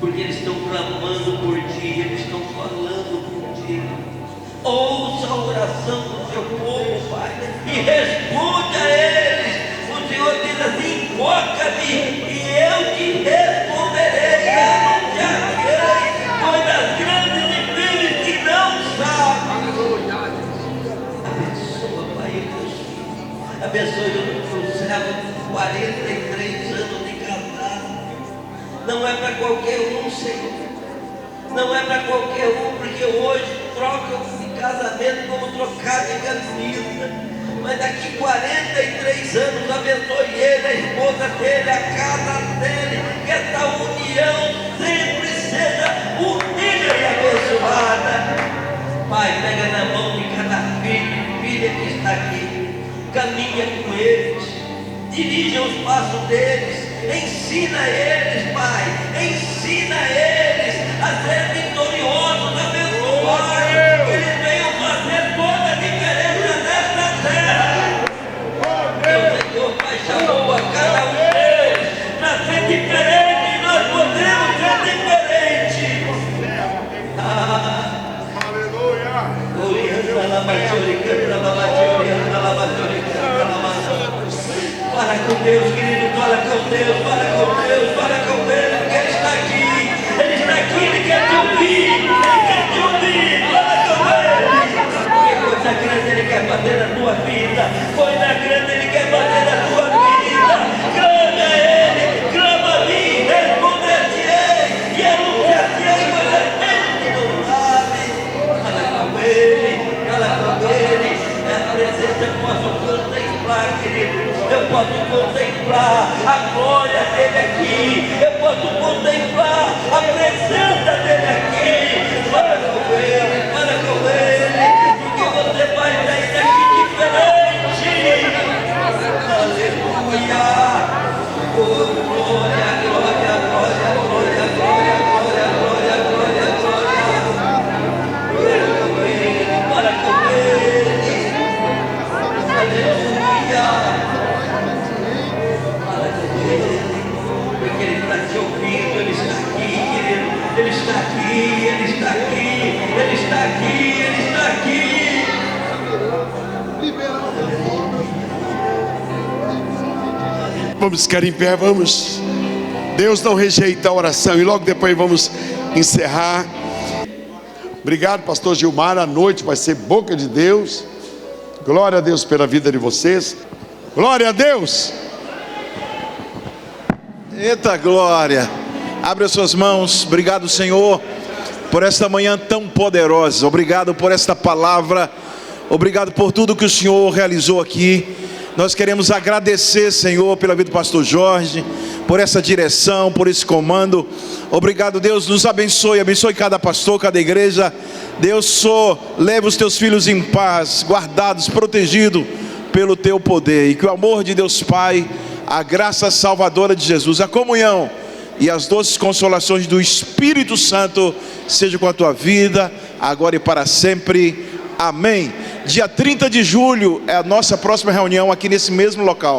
Porque eles estão clamando por Ti, eles estão falando por Ti. Ouça a oração do Seu povo, Pai, e responda a eles. O Senhor diz assim: invoca-me e eu te responderei, anunciarei coisas grandes e firmes que não sabem. Abençoa, Pai, teus filhos. Abençoe o servo de 43 anos de casado. Não é para qualquer um, Senhor. Não é para qualquer um, porque hoje troca de casamento como trocar de camisa. Mas daqui 43 anos abençoe ele, a esposa dele, a casa dele, que essa união sempre seja unida e abençoada. Pai, pega na mão de cada filho e filha que está aqui, caminha com eles, dirija os passos deles, ensina eles, Pai, ensina eles a ser vitoriosos, abençoados, que eles venham fazer toda a diferença nesta terra. O Senhor, Pai, chamou a cada um deles para ser diferente, e nós podemos ser diferentes. Fala com Deus, querido, fala com Deus, fala com Deus, fala com Deus, porque Ele está aqui, Ele quer te ouvir, Ele quer te ouvir, fala com Ele. Que coisa grande Ele quer fazer na tua vida, coisa grande Ele quer fazer na tua vida. Clame a Ele, clama a mim, responder-te-ei e anunciar-te-ei coisas grandes que não sabes. Fala com Ele, é a presença que eu posso contemplar, querido. Eu posso contemplar a glória dele aqui. Eu posso contemplar a presença dele aqui. Fala com ele, porque você vai sair daqui diferente. Aleluia. Oh, glória, glória, glória, glória, glória, glória, glória, glória, glória. Fala com ele. Aleluia. Porque Ele está te ouvindo, Ele está aqui, querido. Ele está aqui, Ele está aqui, Ele está aqui, Ele está aqui. Vamos ficar em pé, vamos. Deus não rejeita a oração. E logo depois vamos encerrar. Obrigado, pastor Gilmar. A noite vai ser boca de Deus. Glória a Deus pela vida de vocês. Glória a Deus. Eita glória. Abre as suas mãos. Obrigado, Senhor, por esta manhã tão poderosa. Obrigado por esta palavra. Obrigado por tudo que o Senhor realizou aqui. Nós queremos agradecer, Senhor, pela vida do pastor Jorge, por essa direção, por esse comando. Obrigado, Deus, nos abençoe, abençoe cada pastor, cada igreja. Deus, só leve os teus filhos em paz, guardados, protegidos pelo teu poder. E que o amor de Deus Pai, a graça salvadora de Jesus, a comunhão e as doces consolações do Espírito Santo seja com a tua vida, agora e para sempre. Amém. Dia 30 de julho é a nossa próxima reunião aqui nesse mesmo local.